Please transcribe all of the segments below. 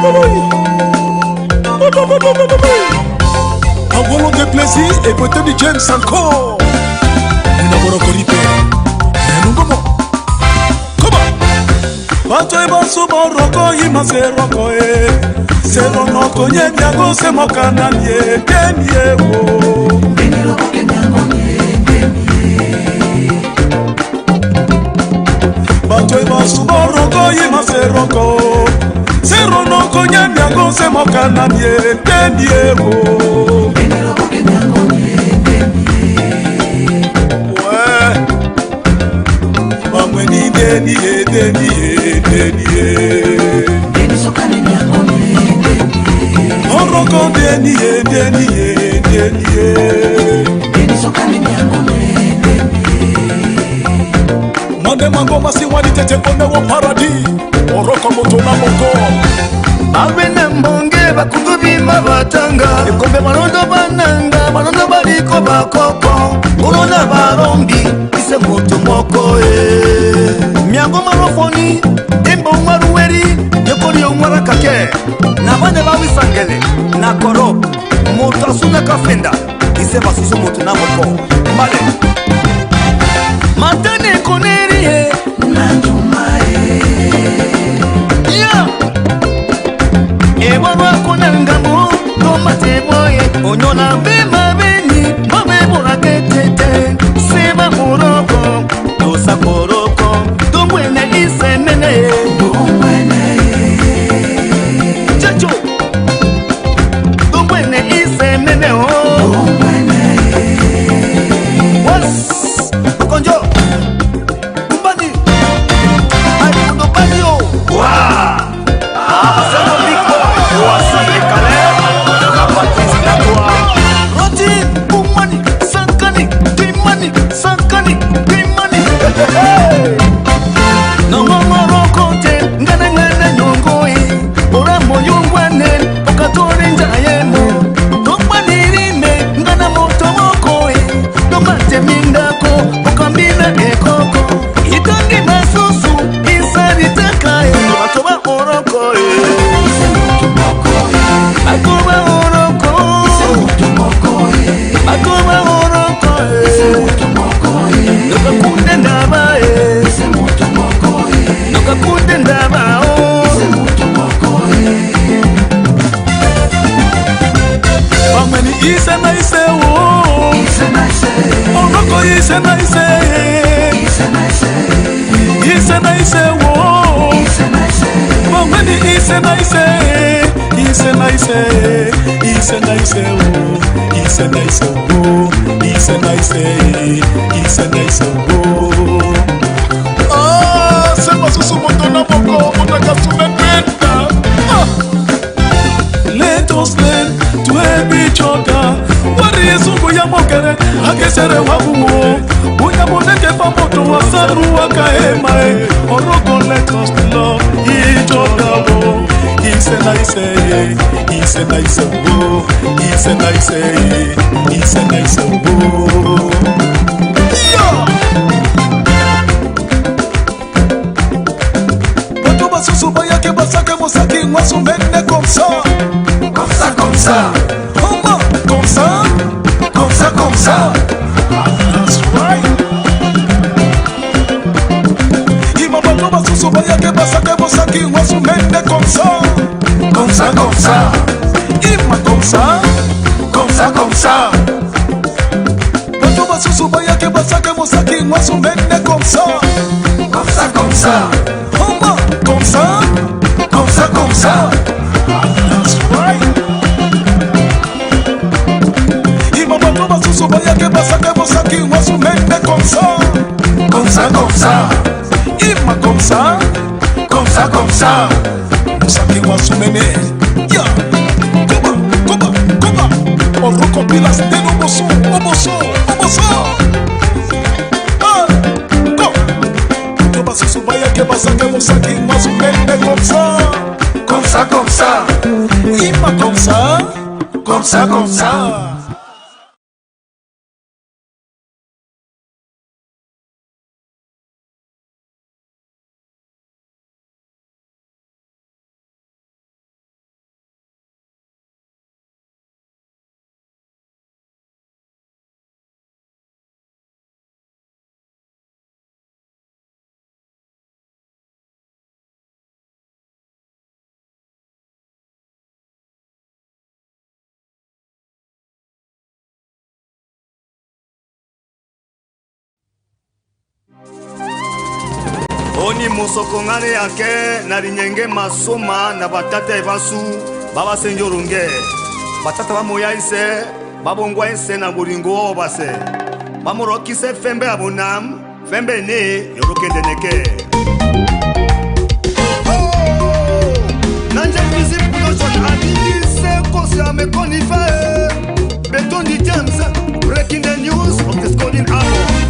Un volonté plaisir et beauté du James encore. Bato ebasuba roko ima se roko e se ronoko nye nyago se mokana nye kenye wo Keni roko kenyango nye kenye Bato ebasuba roko ima se roko se ronoko nye nyago se mokana nye kenye wo Keni roko kenyango nye kenye Ouais Mamweni deni Deni sokane nyango deni Oroko deni Deni sokane nyango deni Mande mango masi wani tete kone wo paradis Oroko moto na moko Abene mbonge bakutubi mabatanga Ekombe balondo bananga Balondo baliko bakoko Urona barombi Ise moto moko Miango marofoni Embo marueri Yekoli umara kake Na bande bawisangele Na koro Moto asuna kafenda Ise basusu moto na moko Mbale Matane koneri Nanjumae Yeah Ewa wakona ngambo Tomate boye Onyona bema beni Mabe bora ketete Seba moroko Dosa koroko Domwene ise nene Domwene Chacho Domwene ise nene Domwene Was Konjo Kumbani Aimundo banyo Waa Asano biko Wasane kale Kapatis nakwa Roti Kumani Sankani Kimani Sankani Kimani Nongongoro kote Ngana ngana nyongoi Oramo yungwane Okatori njayemo Tokmani rime Ngana moto mokoi Tomate mindako Okambina ekoko Itangi masusu Isari takae Tomatoba oroko Ise moto mokoi Akoba oroko Ise moto mokoi Akoba oroko Ise moto mokoi Noka kunde ndaba Ise moto mokoi Noka kunde ndaba Ise moto mokoi Bameni ise na ise wo Ise na ise Oroko ise na ise Ise na ise Ise na ise wo Ise na ise Bameni ise na ise Ise na ise Ise na ise wo Ise na ise wo Ise na ise Ise na ise wo Ah, c'est pas sous mon ton aboko Mon akasuna penda Let us learn to help each other Wari yesungu ya mokere Hakesere wabuo Unya moneke fa moto wa saru waka emae Oroko let us love each other wo Ise na ise Ise na ise wo Ise na ise Ise na ise wo Yeah Bato basusu bayake basake mosaki Mwasu mende comme ça Comme ça, comme ça Amba, comme ça Comme ça, comme ça That's right Ima bato basusu bayake basake mosaki Mwasu mende comme ça Comme ça, comme ça Ima comme ça Comme ça, comme ça Bato basusu bayake basake mosaki Mwasu mende comme ça Comme ça, comme ça Amba, comme ça Comme ça, comme ça That's right Ima bato basusu bayake basake mosaki Mwasu mende comme ça Comme ça, comme ça Ima comme ça Comme ça, comme ça Mosaki mwasu mene Yeah Koba Oroko pilas den oboso Ah Go Bato basusu bayake basake mosaki Mwasu mende comme ça Comme ça, comme ça Ima comme ça Comme ça, comme ça Oni mosoko ngane yake na linyenge masoma na batata ebasu baba senjorunge batata bamoya ise babongwa ise na buringo obase bamurokise fembe abonam fembe ne yorokendeneke nanje music production adini se kosia me konifa Betoni James breaking the news of the scoring album.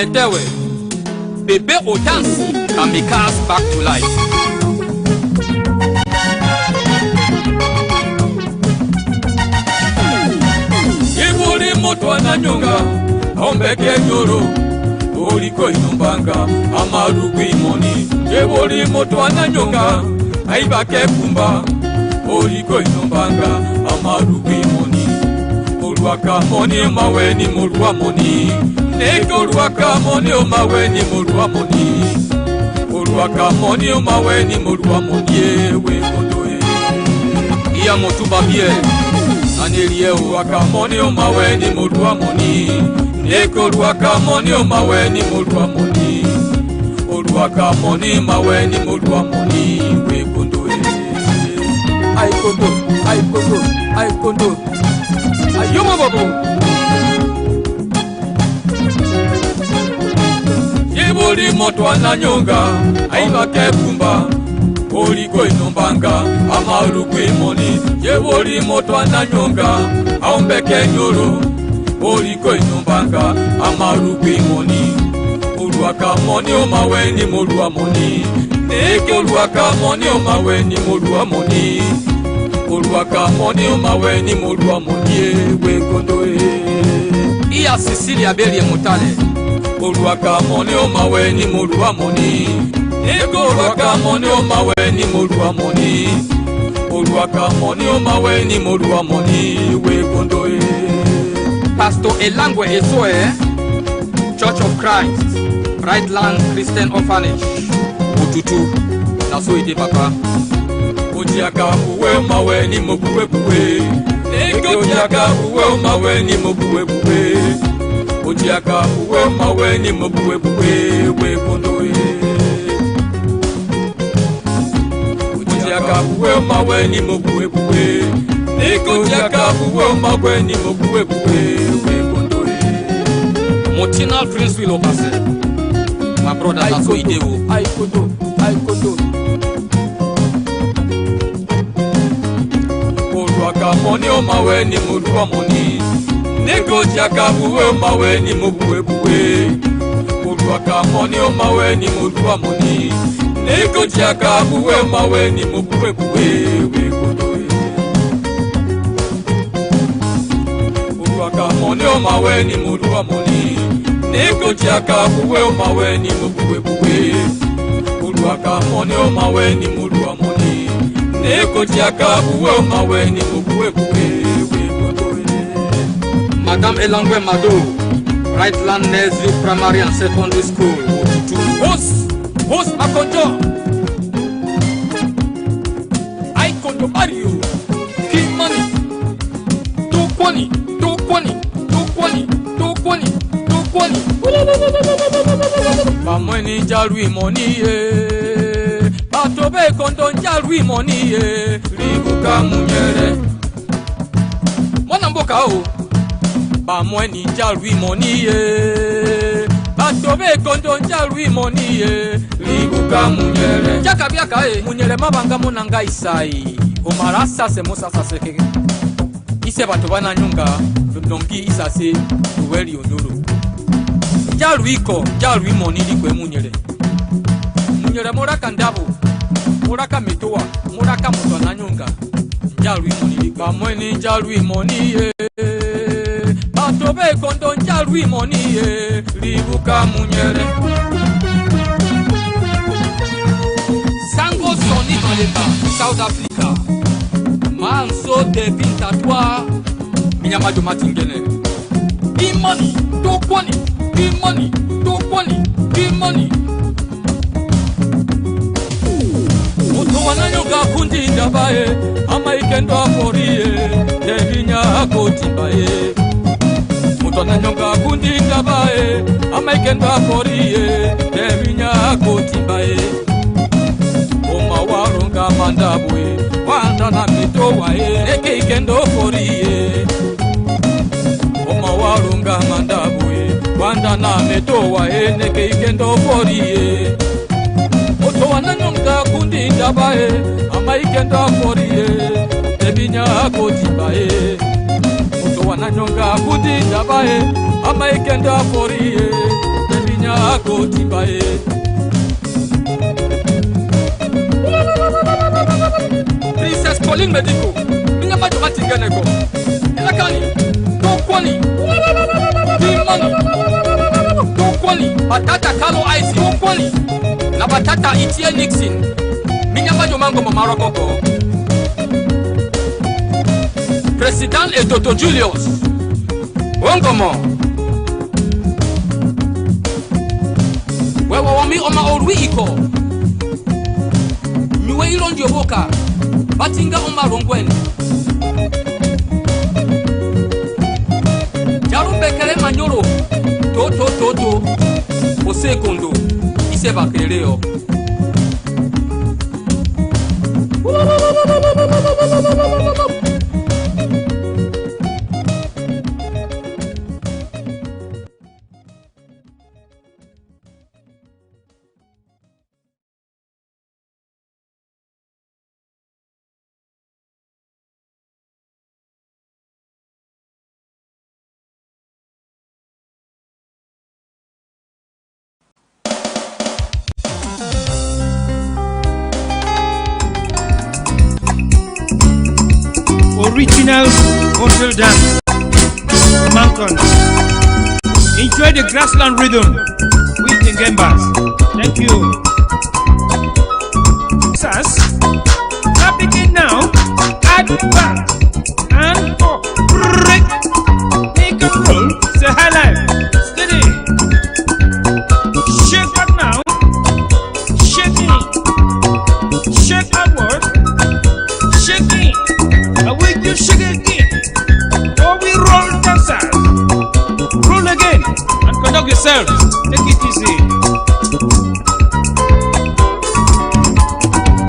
Oletewe, Bebe Otansi can be cast back to life. Ibuli moto ananyonga, ombeke nyoro, oliko inombanga, amaruku imoni. Ibuli moto ananyonga, aibake kumba, oliko inombanga, amaruku imoni. Oluaka moni maweni molua moni. Neko oluaka moni maweni molua moni. Oluaka moni maweni molua moni. Ewe kondoe iya motuba bie anelie oluaka moni maweni molua moni. Neko oluaka moni maweni molua moni. Oluaka moni maweni molua moni. Ewe kondoe ai kondo ai kondo ai kondo ayoma babo. Yeboli moto ananyonga, aibake kumba, oliko inombanga, amaruku imoni. Yeboli moto ananyonga, aombeke nyoro, oliko inombanga, amaruku imoni. Oluaka moni omaweni molua moni. Neke oluaka moni omaweni molua moni. Oluaka moni omaweni molua moni. Ewe kondoe iya Sicilia belie motale. Oluaka moni omaweni molua moni. Ego oluaka moni omaweni molua moni. Oluaka moni omaweni molua moni. Ewe kondoe Pastor Elangwe Esoe, Church of Christ, Brightland Christian Orphanage, Otutu, naso ide papa. Ojiaka uwe maweni mobuwe buwe. Ego ojiaka uwe maweni mobuwe buwe. Ojiaka uwe maweni mobuwe buwe. We kondoe ojiaka uwe maweni mobuwe buwe. Ego ojiaka uwe maweni mobuwe buwe. We kondoe Motinal Prince will opase. My brother naso idewo ai kondo ai kondo. Oluaka moni omaweni molua moni. Nego jaka uwe maweni mobuwe buwe. Oluaka moni omaweni molua moni. Nego jaka uwe maweni mobuwe buwe. We kondoe Oluaka moni omaweni molua moni. Nego jaka uwe maweni mobuwe buwe. Oluaka moni omaweni molua moni. Nego jaka uwe maweni mobuwe buwe. Madame Elangwe Mado, Brightland Nursery Primary and Secondary School, Otutu. Host Akonjo. I Kondo Mario. Kimani. Tukwani. Bamweni jalui moni ye. Batobe kondo jalui moni ye. Ribuka munyere. Mwana mboka o. Bamweni jalui moni ye. Batobe kondo jalui moni ye. Ribuka munyere. Jaka biaka e. Munyere mabanga monanga isai. Omarasa se mosasa seke. Ise batobana nyunga. Donki isase. Uweli onoro. Jalui moni likwe munyere. Munyere moraka ndabo. Moraka metoa. Moraka motona nyunga. Jalui moni likwe. Bamweni jalui moni ye. Batobe kondo jalui moni ye. Ribuka munyere. Sango soni maleba. South Africa. Manso de vintatwa. Minyamado matingene. Imani. Tokwani. Imani. Moto wananyoga kundi ndabaye. Ama ikendo aforiye. Devinya akoti baye. Moto wananyoga kundi ndabaye. Ama ikendo aforiye. Devinya akoti baye. Oma warunga mandabuye. Wanda na mito wae. Eke ikendo aforiye. Oma warunga mandabuye. Wanda na metoa neke ikendo foriye. Moto wananyonga kundi ndabaye. Ama ikendo foriye. Debinya akoti baye. Moto wananyonga kundi ndabaye. Ama ikendo foriye. Debinya nyako timbaye Princess Pauline Medico minya majuma tingeneko Ilakani Tokwani Dimani Tokwani Batata Carlo Ice Tokwani Na batata Etienne Nixon minya majuma ngoma Marokoko Président et Toto Julius Wongomo Wewe wami oma orwi iko Nyuwe ilondi oboka Batinga oma rongweni Jarumbe manyoro Toto Ose kondo Ise bakeleo Original hotel dance, Mancon. Enjoy the grassland rhythm with the gambas. Thank you. Sas, clap it now. Add back and four. Break. Make a roll. Say high life. Steady. Shake up now. Shake it. Shake upward. Shake it. Awake you shake again. Or we roll dancers. Roll again and conduct yourself. Take it easy.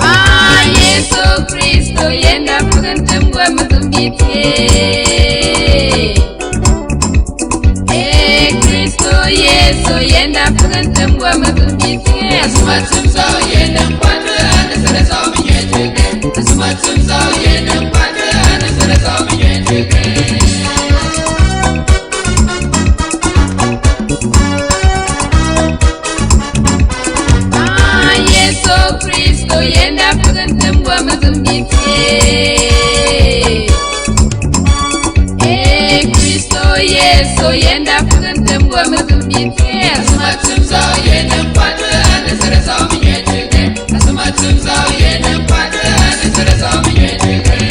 Ah, Yesu Kristo yenda kugantemwa mazumbiti. Kristo Yesu yenda kugantemwa mazumbiti. Asumatumza yenda kwatu anasere sawi yetuge. Asumatumza yenda kwatu anasere sawi yetuge. Ah, Yesu Kristo yenda kugantemwa mazumbiti. Kristo Yesu yenda kugantemwa mazumbiti. Asumatumza yenda kwatu anasere sawi yetuge. Asumatumza yenda kwatu anasere sawi yetuge.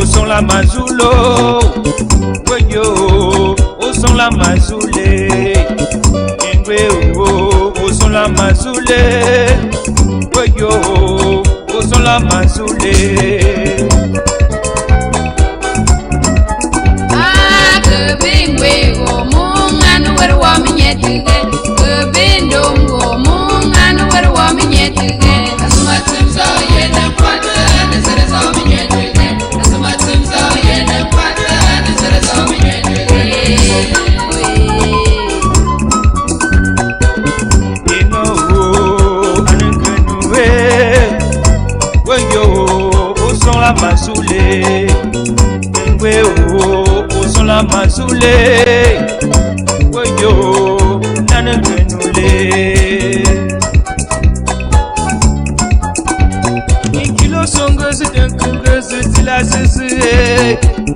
Au son la mazulo, weyo, au son la mazule, au son la mazule, weyo, au son la mazule. Ah, kebingwe munganu werwa minyetige, kebindongo munganu werwa minyetige. Asumatumza yenda kwatu anasere sawi minyetige. Asumatumza yenda kwatu anasere sawi minyetige. Au son la mazoulé, au son la mazoulé, nane genoulé. Un kilo songeuse d'un kungeuse tu la sisi,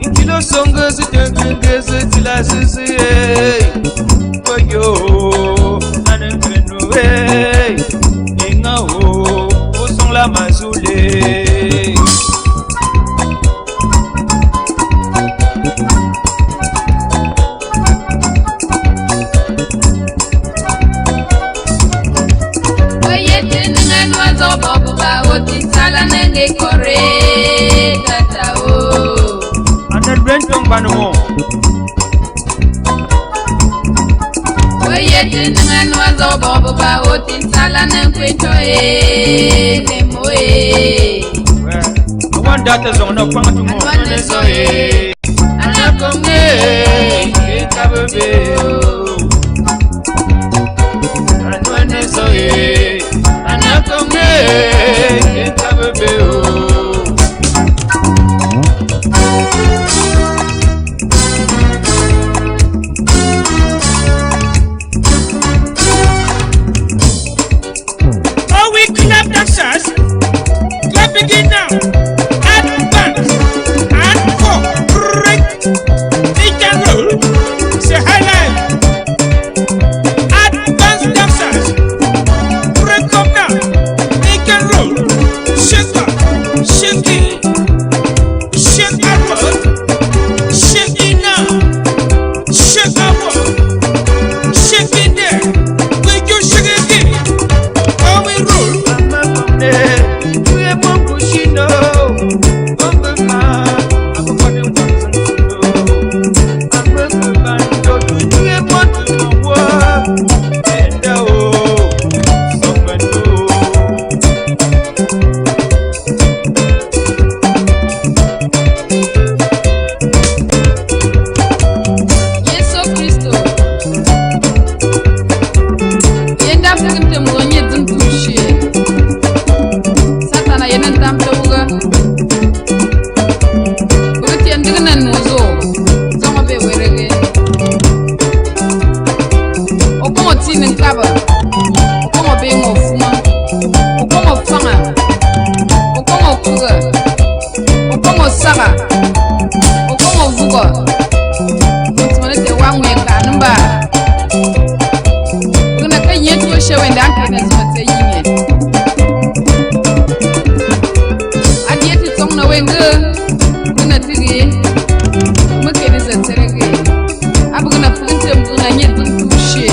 un kilo songeuse d'un kungeuse tu la sisi. Nane genoulé, au son la mazoulé. That is on the point to They can roll. Say highlight. Advanced dancers. Break up now. They can roll. Shake up. Shake it. Shake upward. Shake it now. Shake upward. Shake it there. When you shake it again. How we roll. Yesu Kristo. Yenda fukinte mgonye zintushi. Satana yena tamta buga. Buruti yandigana nuzo. Zonga be werege. Okomo tini nkaba. Okomo be ngofuma. Okomo fanga. Okomo kuga. Okomo saga. Okomo vuga. Mutumane te wangu ya kanumba. Kuna kan yetu shewe ndanka na zuma te yinye. Adi yetu tong na wenga. Kuna tigi. Mukene za terege. Abu kuna funte mkuna nyetu tushe.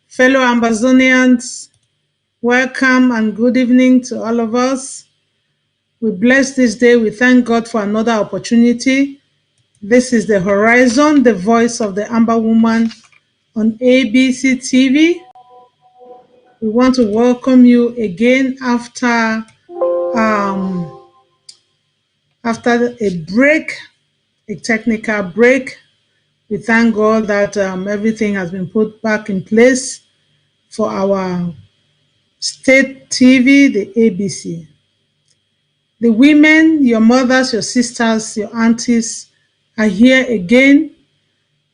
Fellow Ambazonians, welcome and good evening to all of us. We bless this day. We thank God for another opportunity. This is The Horizon, the voice of the Amba woman on ABC TV. We want to welcome you again after a break, a technical break. We thank God that everything has been put back in place for our state TV, the ABC. The women, your mothers, your sisters, your aunties are here again,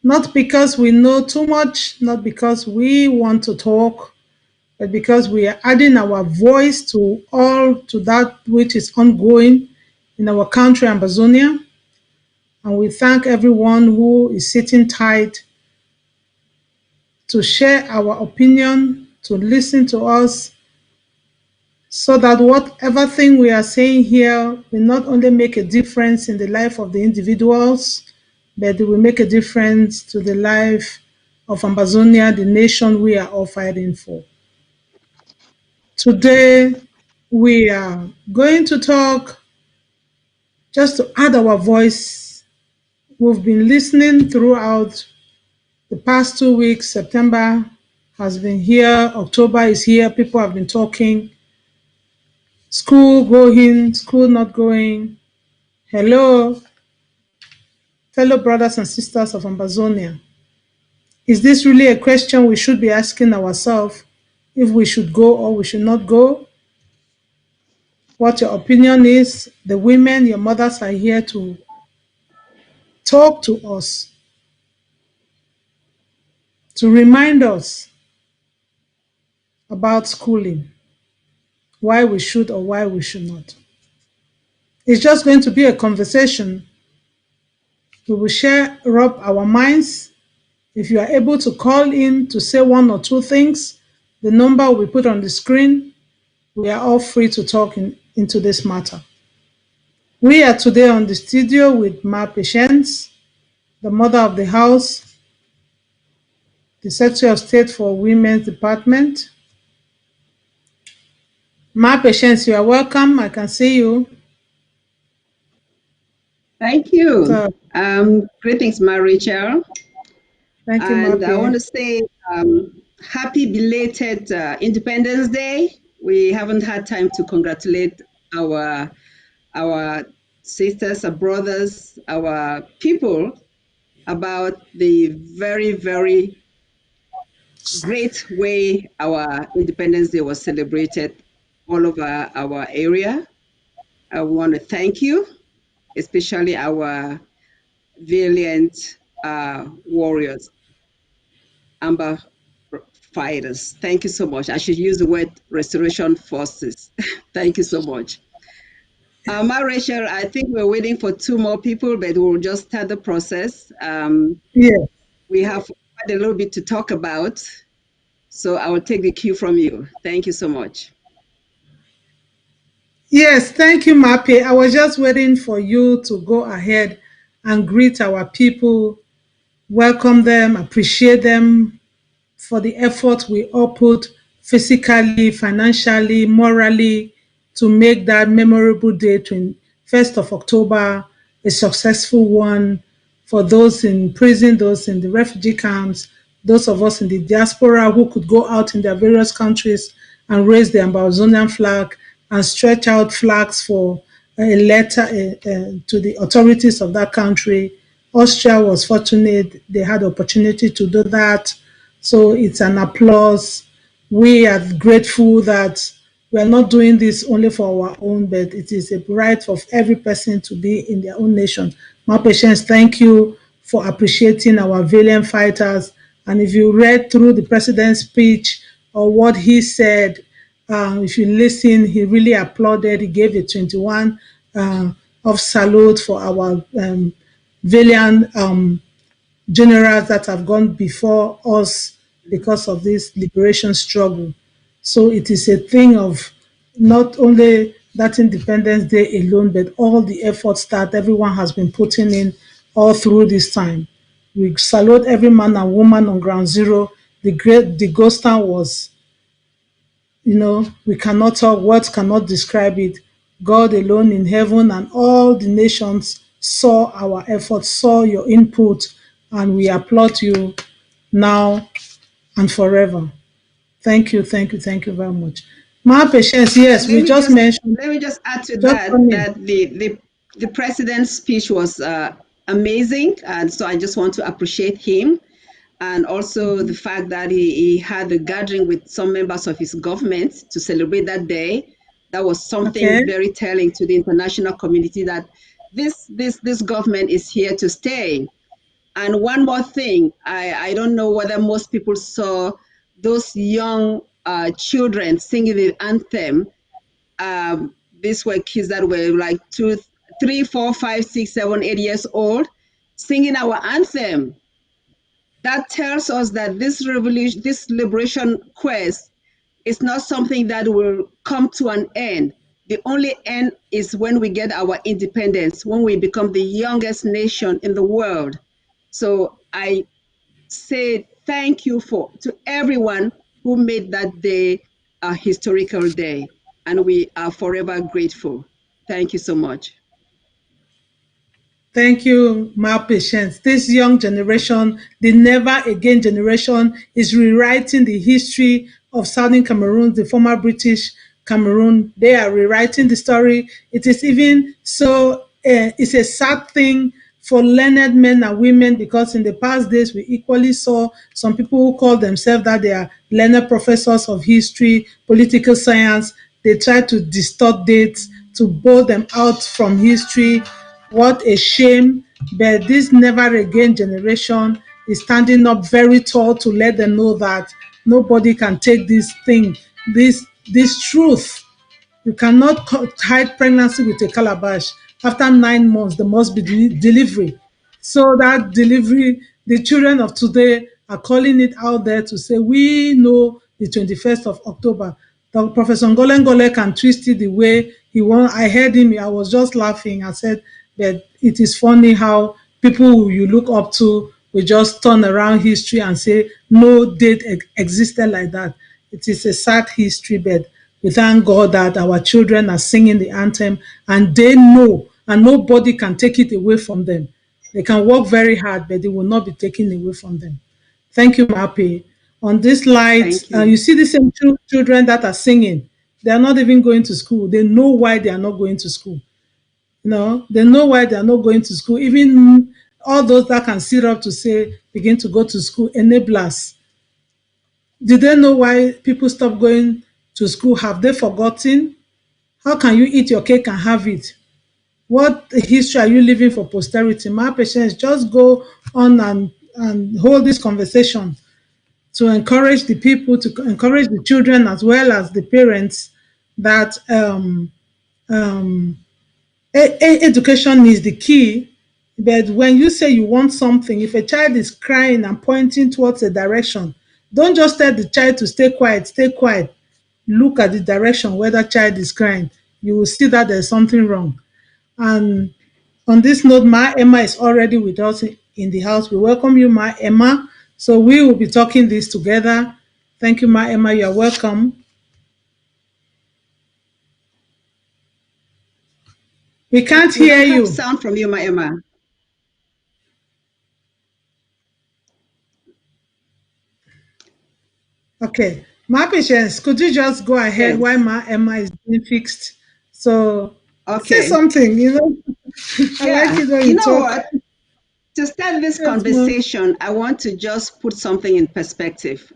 not because we know too much, not because we want to talk, but because we are adding our voice to that which is ongoing in our country, Ambazonia. And we thank everyone who is sitting tight to share our opinion, to listen to us, so that whatever thing we are saying here will not only make a difference in the life of the individuals, but it will make a difference to the life of Ambazonia, the nation we are all fighting for. Today, we are going to talk just to add our voice. We've been listening throughout the past 2 weeks. September has been here, October is here, people have been talking. School going, school not going. Hello, fellow brothers and sisters of Ambazonia. Is this really a question we should be asking ourselves, if we should go or we should not go? What your opinion is? The women, your mothers are here to talk to us, to remind us about schooling, why we should or why we should not. It's just going to be a conversation. We will rub our minds. If you are able to call in to say one or two things, the number will be put on the screen. We are all free to talk into this matter. We are today on the studio with Ma Patience, the mother of the house, the Secretary of State for Women's Department. Ma Patience, you are welcome. I can see you. Thank you. So, Greetings, my Rachel. thank you, Ma And I want to Patience. say happy belated Independence Day. We haven't had time to congratulate our our sisters, our brothers, our people about the very, very great way our Independence Day was celebrated all over our area. I want to thank you, especially our valiant warriors, Amba fighters. Thank you so much. I should use the word restoration forces. Thank you so much. Ma Rachel, I think we're waiting for two more people, but we'll just start the process. Yes. We have quite a little bit to talk about, so I will take the cue from you. Thank you so much. Yes, thank you, Mape. I was just waiting for you to go ahead and greet our people, welcome them, appreciate them for the effort we all put physically, financially, morally to make that memorable day, 21st of October, a successful one for those in prison, those in the refugee camps, those of us in the diaspora who could go out in their various countries and raise the Ambazonian flag and stretch out flags for a letter to the authorities of that country. Austria was fortunate, they had opportunity to do that. So it's an applause. We are grateful that we are not doing this only for our own, but it is a right of every person to be in their own nation. My patients, thank you for appreciating our valiant fighters. And if you read through the president's speech or what he said, if you listen, he really applauded. He gave a 21 of salute for our valiant generals that have gone before us because of this liberation struggle. So it is a thing of not only that Independence Day alone, but all the efforts that everyone has been putting in all through this time. We salute every man and woman on ground zero. The ghost town was, we cannot talk, words cannot describe it. God alone in heaven and all the nations saw our efforts, saw your input, and we applaud you now and forever. Thank you, thank you, thank you very much. My patience, yes, we just mentioned, Let me just add to just that come in. that the president's speech was amazing, and so I just want to appreciate him, and also the fact that he had a gathering with some members of his government to celebrate that day. That was Okay, something very telling to the international community that this government is here to stay. And one more thing, I don't know whether most people saw those young children singing the anthem. These were kids that were like 2, 3, 4, 5, 6, 7, 8 years old, singing our anthem. That tells us that this revolution, this liberation quest, is not something that will come to an end. The only end is when we get our independence, when we become the youngest nation in the world. So I say thank you to everyone who made that day a historical day, and we are forever grateful. Thank you so much. thank you, my patience. This young generation, the never again generation, is rewriting the history of Southern Cameroon, the former British Cameroon. They are rewriting the story. It is even so, it's a sad thing for learned men and women because in the past days we equally saw some people who call themselves that they are learned professors of history, political science. They try to distort dates to bowl them out from history. What a shame. But this never again generation is standing up very tall to let them know that nobody can take this thing, this truth. You cannot hide pregnancy with a calabash. After 9 months, there must be delivery. So that delivery, the children of today are calling it out there to say, we know the 21st of October. Professor Ngole Ngole can twist it the way I heard him, I was just laughing. I said that it is funny how people who you look up to will just turn around history and say no date existed like that. It is a sad history, but we thank God that our children are singing the anthem and they know, and nobody can take it away from them. They can work very hard, but it will not be taken away from them. Thank you, Mape. On this light, Thank you. you see the same children that are singing. They are not even going to school. They know why they are not going to school. They know why they are not going to school. Even all those that can sit up to say, begin to go to school, enablers. Did they know why people stop going to school? Have they forgotten? How can you eat your cake and have it? What history are you leaving for posterity? My patients, just go on and hold this conversation to encourage the people, to encourage the children as well as the parents that education is the key. But when you say you want something, if a child is crying and pointing towards a direction, don't just tell the child to stay quiet, stay quiet. Look at the direction where that child is crying. You will see that there's something wrong. And on this note, Ma Emma is already with us in the house. We welcome you, Ma Emma. So we will be talking this together. Thank you, Ma Emma. You're welcome. We can't We hear don't have you. sound from you, Ma Emma. Okay. Ma Patience, could you just go ahead Yes. while Ma Emma is being fixed? So say Okay. something. I like Yeah. it when You you know talk. what? To start this Yes, ma'am. conversation, I want to just put something in perspective.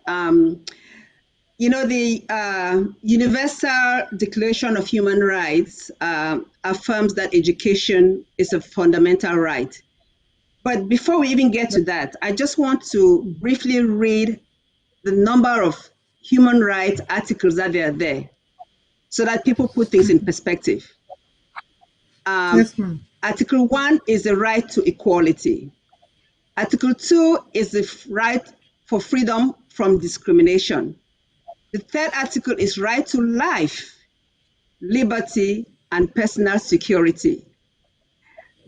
The Universal Declaration of Human Rights affirms that education is a fundamental right. But before we even get to that, I just want to briefly read the number of human rights articles that are there so that people put things in perspective. Yes, ma'am. Article 1 is the right to equality. Article 2 is the right for freedom from discrimination. The third article is right to life, liberty, and personal security.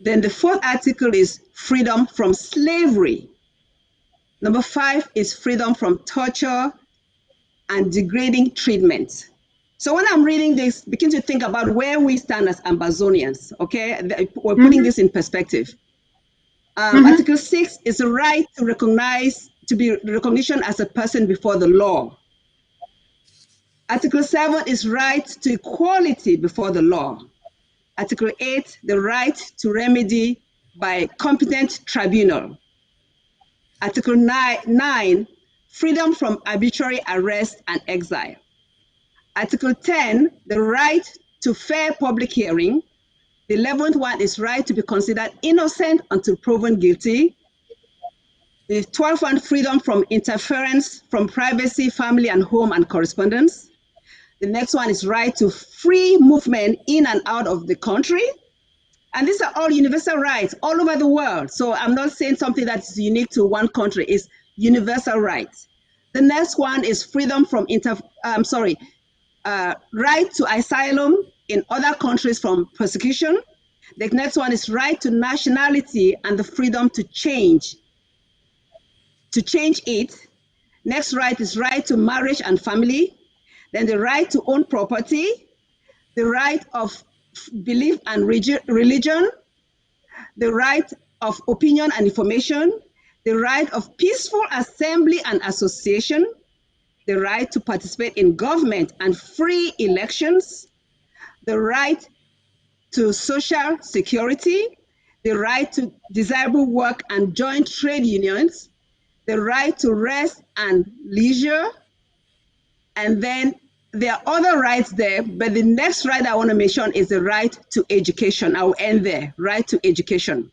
Then the fourth article is freedom from slavery. Number 5 is freedom from torture and degrading treatment. So when I'm reading this, begin to think about where we stand as Ambazonians, okay? We're putting this in perspective. Article 6 is the right to be recognition as a person before the law. Article 7 is right to equality before the law. Article 8, the right to remedy by competent tribunal. Article 9, freedom from arbitrary arrest and exile. Article 10, the right to fair public hearing. The 11th one is right to be considered innocent until proven guilty. The 12th one, freedom from interference from privacy, family, and home and correspondence. The next one is right to free movement in and out of the country. And these are all universal rights all over the world. So I'm not saying something that's unique to one country. It's universal rights. The next one is freedom from right to asylum in other countries from persecution. The next one is right to nationality and the freedom to change it. Next right is right to marriage and family. Then the right to own property, the right of belief and religion, the right of opinion and information, the right of peaceful assembly and association, the right to participate in government and free elections, the right to social security, the right to desirable work and joint trade unions, the right to rest and leisure, and then there are other rights there, but the next right I want to mention is the right to education. I will end there, right to education.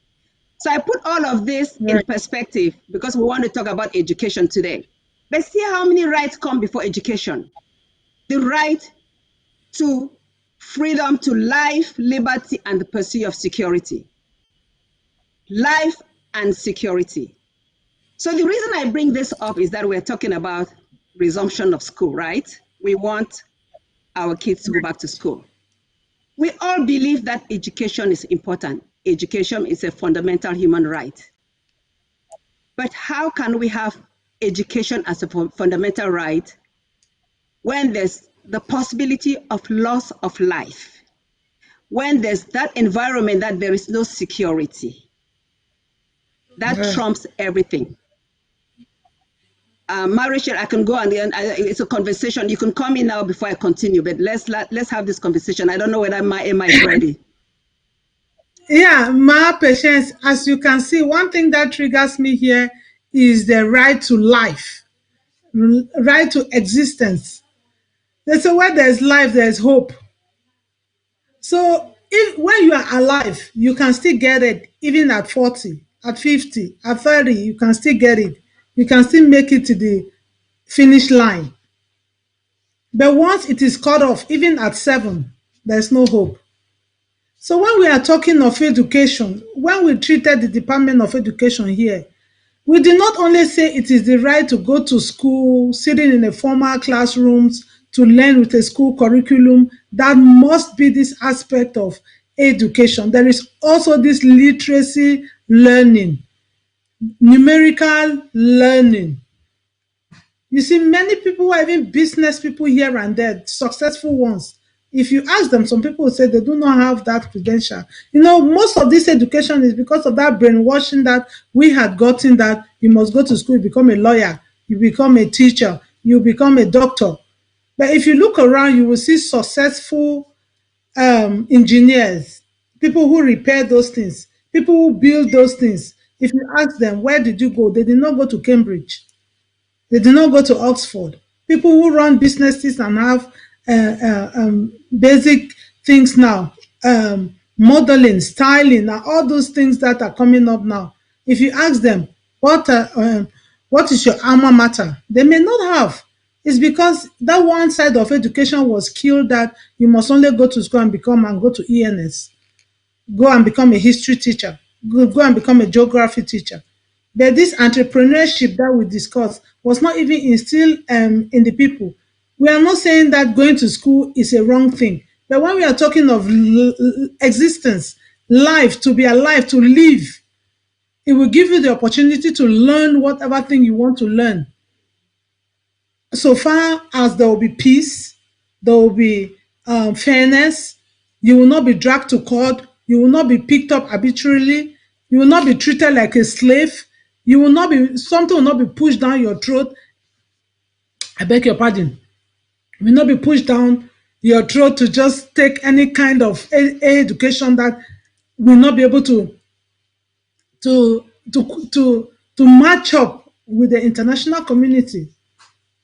So I put all of this in perspective because we want to talk about education today. Let's see how many rights come before education. The right to freedom to life, liberty, and the pursuit of security. Life and security. So the reason I bring this up is that we're talking about resumption of school, right? We want our kids to go back to school. We all believe that education is important. Education is a fundamental human right. But how can we have education as a fundamental right when there's the possibility of loss of life, when there's that environment that there is no security? That trumps everything. Rachel, I can go and it's a conversation. You can come in now before I continue, but let's have this conversation. I don't know whether my Emma is ready. Yeah, my patience, as you can see, one thing that triggers me here is the right to life, right to existence. They say where there's life, there's hope. So if when you are alive, you can still get it, even at 40, at 50, at 30, you can still get it. You can still make it to the finish line. But once it is cut off, even at 7, there's no hope. So when we are talking of education, when we treated the Department of Education here, we did not only say it is the right to go to school, sitting in a formal classrooms, to learn with a school curriculum. That must be this aspect of education. There is also this literacy learning, numerical learning. You see, many people who are even business people here and there, successful ones. If you ask them, some people will say they do not have that credential. You know, most of this education is because of that brainwashing that we had gotten, that you must go to school, you become a lawyer, you become a teacher, you become a doctor. But if you look around, you will see successful engineers, people who repair those things, people who build those things. If you ask them, where did you go? They did not go to Cambridge. They did not go to Oxford. People who run businesses and have basic things now, modeling, styling, and all those things that are coming up now. If you ask them, what is your alma mater? They may not have. It's because that one side of education was killed, that you must only go to school and go to ENS, go and become a history teacher, go and become a geography teacher. But this entrepreneurship that we discussed was not even instilled in the people. We are not saying that going to school is a wrong thing. But when we are talking of existence, life, to be alive, to live, it will give you the opportunity to learn whatever thing you want to learn. So far as there will be peace, there will be fairness, you will not be dragged to court, you will not be picked up arbitrarily, you will not be treated like a slave, something will not be pushed down your throat. I beg your pardon. You will not be pushed down your throat to just take any kind of education that will not be able to to match up with the international community.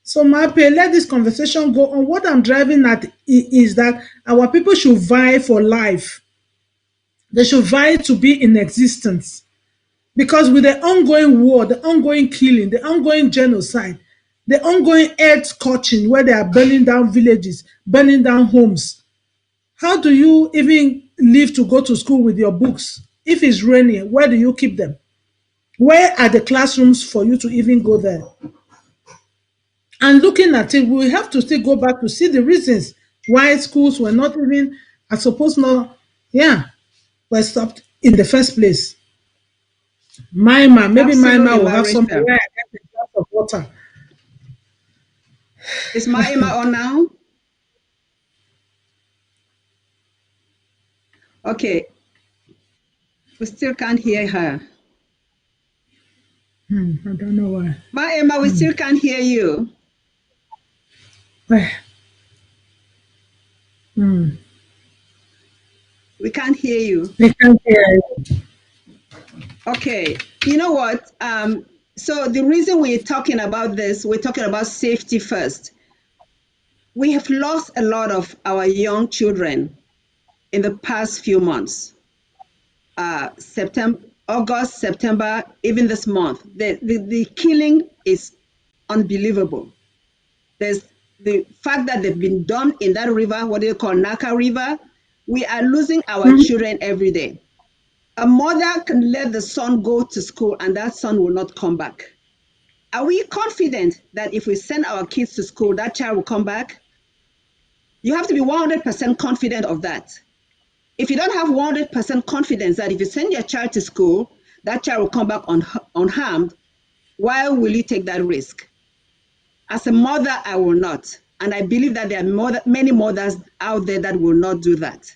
So Mape, let this conversation go on. What I'm driving at is that our people should vie for life. They should vie to be in existence. Because with the ongoing war, the ongoing killing, the ongoing genocide, the ongoing earth scorching, where they are burning down villages, burning down homes, how do you even live to go to school with your books? If it's raining, where do you keep them? Where are the classrooms for you to even go there? And looking at it, we have to still go back to see the reasons why schools were not even, I suppose not, were stopped in the first place. Maybe Maima will have something where I get a glass of water. Is Maima on now? Okay. We still can't hear her. I don't know why. Maima, we still can't hear you. We can't hear you. We can't hear you. Okay, you know what? So the reason we're talking about this, we're talking about safety first. We have lost a lot of our young children in the past few months. August, September, even this month. The killing is unbelievable. There's the fact that they've been dumped in that river, what they call Naka River. We are losing our children every day. A mother can let the son go to school and that son will not come back. Are we confident that if we send our kids to school, that child will come back? You have to be 100% confident of that. if you don't have 100% confidence that if you send your child to school, that child will come back unharmed, why will you take that risk? As a mother, I will not. And I believe that there are many mothers out there that will not do that.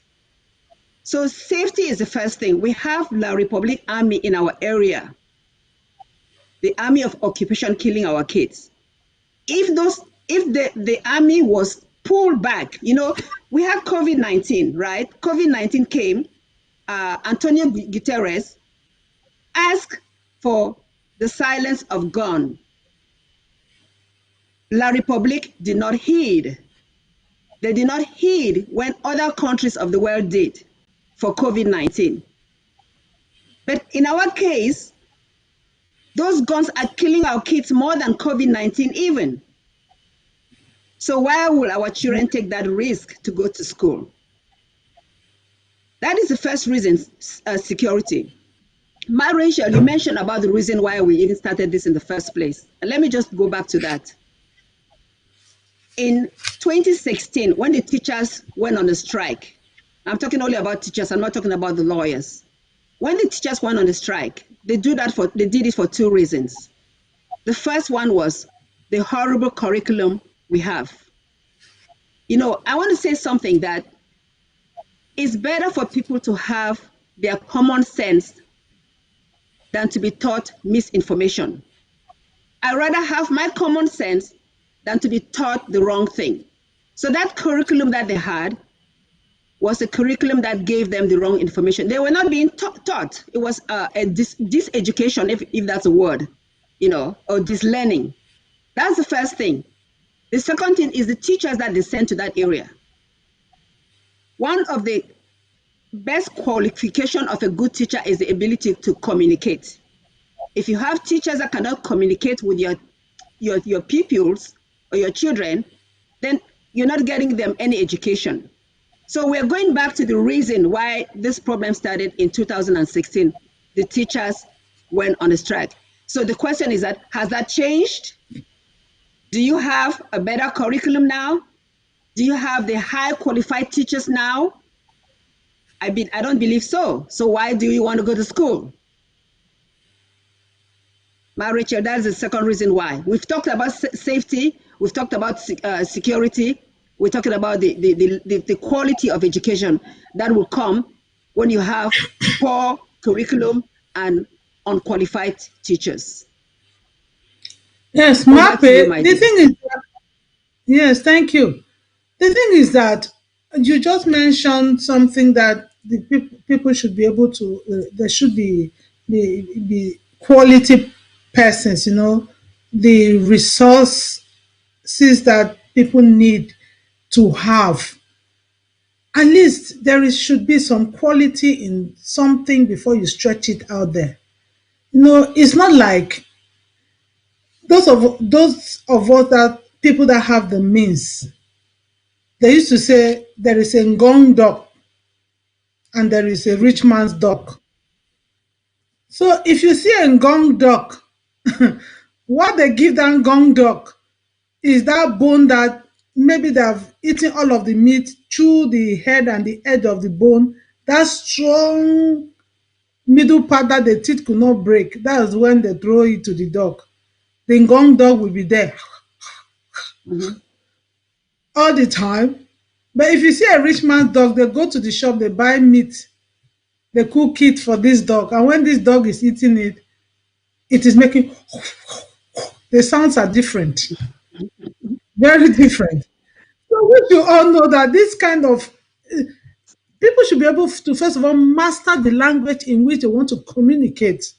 So safety is the first thing. We have La Republic Army in our area, the army of occupation killing our kids. If the army was pulled back, we have COVID-19, right? COVID-19 came, Antonio Guterres asked for the silence of gun. La Republique did not heed. They did not heed when other countries of the world did for COVID-19. But in our case, those guns are killing our kids more than COVID-19 even. So why will our children take that risk to go to school? That is the first reason, security. Rachel, you mentioned about the reason why we even started this in the first place. And let me just go back to that. In 2016, when the teachers went on a strike, I'm talking only about teachers, I'm not talking about the lawyers. When the teachers went on a strike, they did it for two reasons. The first one was the horrible curriculum we have. I want to say something that it's better for people to have their common sense than to be taught misinformation. I'd rather have my common sense than to be taught the wrong thing. So that curriculum that they had was a curriculum that gave them the wrong information. They were not being taught. It was diseducation, if that's a word, or dislearning. That's the first thing. The second thing is the teachers that they sent to that area. One of the best qualification of a good teacher is the ability to communicate. If you have teachers that cannot communicate with your pupils or your children, then you're not getting them any education. So we're going back to the reason why this problem started in 2016. The teachers went on a strike. So the question is that, has that changed? Do you have a better curriculum now? Do you have the high qualified teachers now? I don't believe so. So why do you want to go to school? Rachel, that's the second reason why. We've talked about safety. We've talked about security. We're talking about the quality of education that will come when you have poor curriculum and unqualified teachers. Yes, Mape, the thing is that, yes, thank you. The thing is that you just mentioned something that the people should be able to, there should be quality persons, the resources that people need to have. At least should be some quality in something before you stretch it out there. It's not like those of us that people that have the means. They used to say there is a ngong dog and there is a rich man's dog. So if you see a ngong dog, what they give that ngong dog is that bone that maybe they have eaten all of the meat, chew the head and the edge of the bone, that strong middle part that the teeth could not break. That is when they throw it to the dog. The ngong dog will be there all the time. But if you see a rich man's dog, they go to the shop, they buy meat, they cook it for this dog. And when this dog is eating it, it is making, the sounds are different. Very different. So we should all know that this kind of, people should be able to, first of all, master the language in which they want to communicate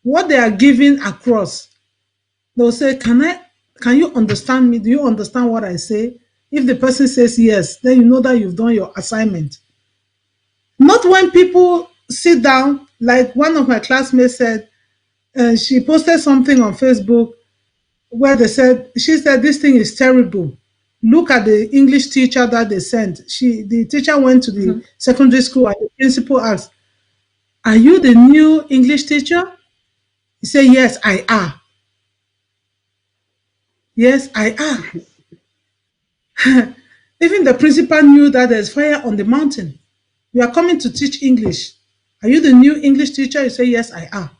what they are giving across. They'll say, can you understand me? Do you understand what I say? If the person says yes, then you know that you've done your assignment. Not when people sit down, like one of my classmates said, she posted something on Facebook where she said, this thing is terrible. Look at the English teacher that they sent. The teacher went to the secondary school and the principal asked, are you the new English teacher? He said, yes, I am. Yes, I am. Even the principal knew that there's fire on the mountain. You are coming to teach English. Are you the new English teacher? You say, yes, I am.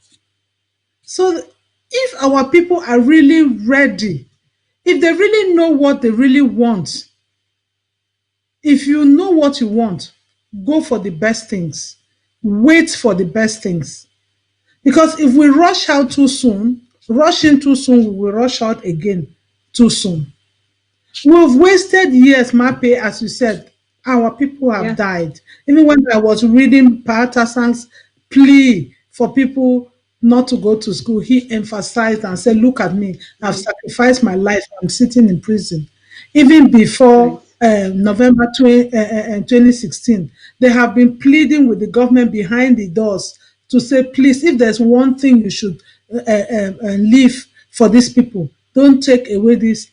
So if our people are really ready, if they really know what they really want, if you know what you want, go for the best things. Wait for the best things. Because if we rush out too soon, rush in too soon, we will rush out again too soon. We've wasted years, Mape, as you said. Our people have Yeah. died. Even when I was reading Patasang's plea for people not to go to school, he emphasized and said, look at me, I've Right. sacrificed my life, I'm sitting in prison. Even Right. before November 2016, they have been pleading with the government behind the doors to say, please, if there's one thing you should leave for these people, don't take away this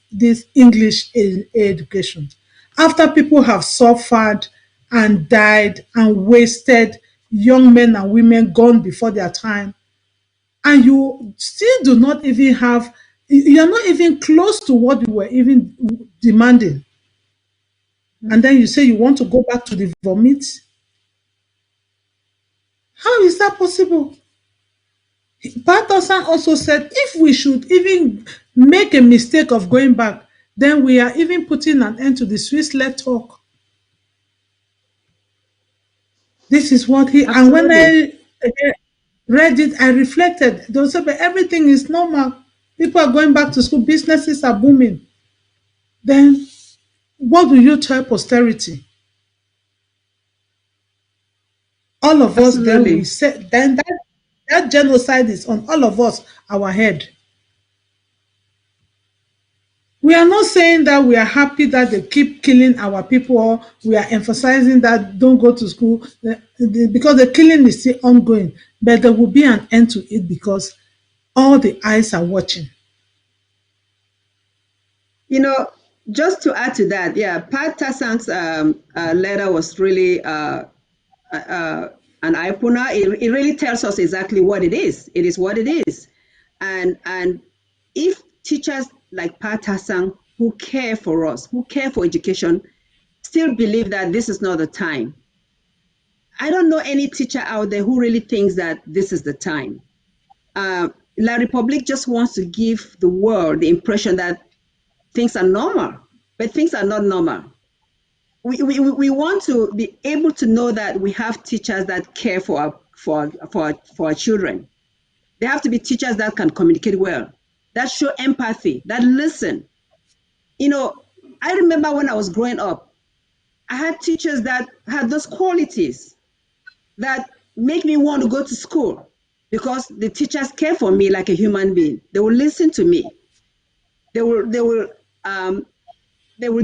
English education. After people have suffered and died and wasted, young men and women gone before their time, and you still do not even have, you're not even close to what you were even demanding. And then you say you want to go back to the vomit? How is that possible? Patterson also said if we should even make a mistake of going back, then we are even putting an end to the Swiss let talk. This is what he, and when Absolutely. I read it, I reflected. They said, but everything is normal. People are going back to school, businesses are booming. Then what will you tell posterity? All of us, then we Absolutely. said, then that genocide is on all of us, our head. We are not saying that we are happy that they keep killing our people, or we are emphasizing that don't go to school because the killing is still ongoing. But there will be an end to it because all the eyes are watching. You know, just to add to that, yeah, Pat Tasang's letter was really an eye opener. It really tells us exactly what it is. It is what it is, and if teachers like Pat Tasang who care for us, who care for education, still believe that this is not the time. I don't know any teacher out there who really thinks that this is the time. La Republique just wants to give the world the impression that things are normal, but things are not normal. We want to be able to know that we have teachers that care for our children. They have to be teachers that can communicate well, that show empathy, that listen. You know, I remember when I was growing up, I had teachers that had those qualities that make me want to go to school because the teachers care for me like a human being. They will listen to me. They will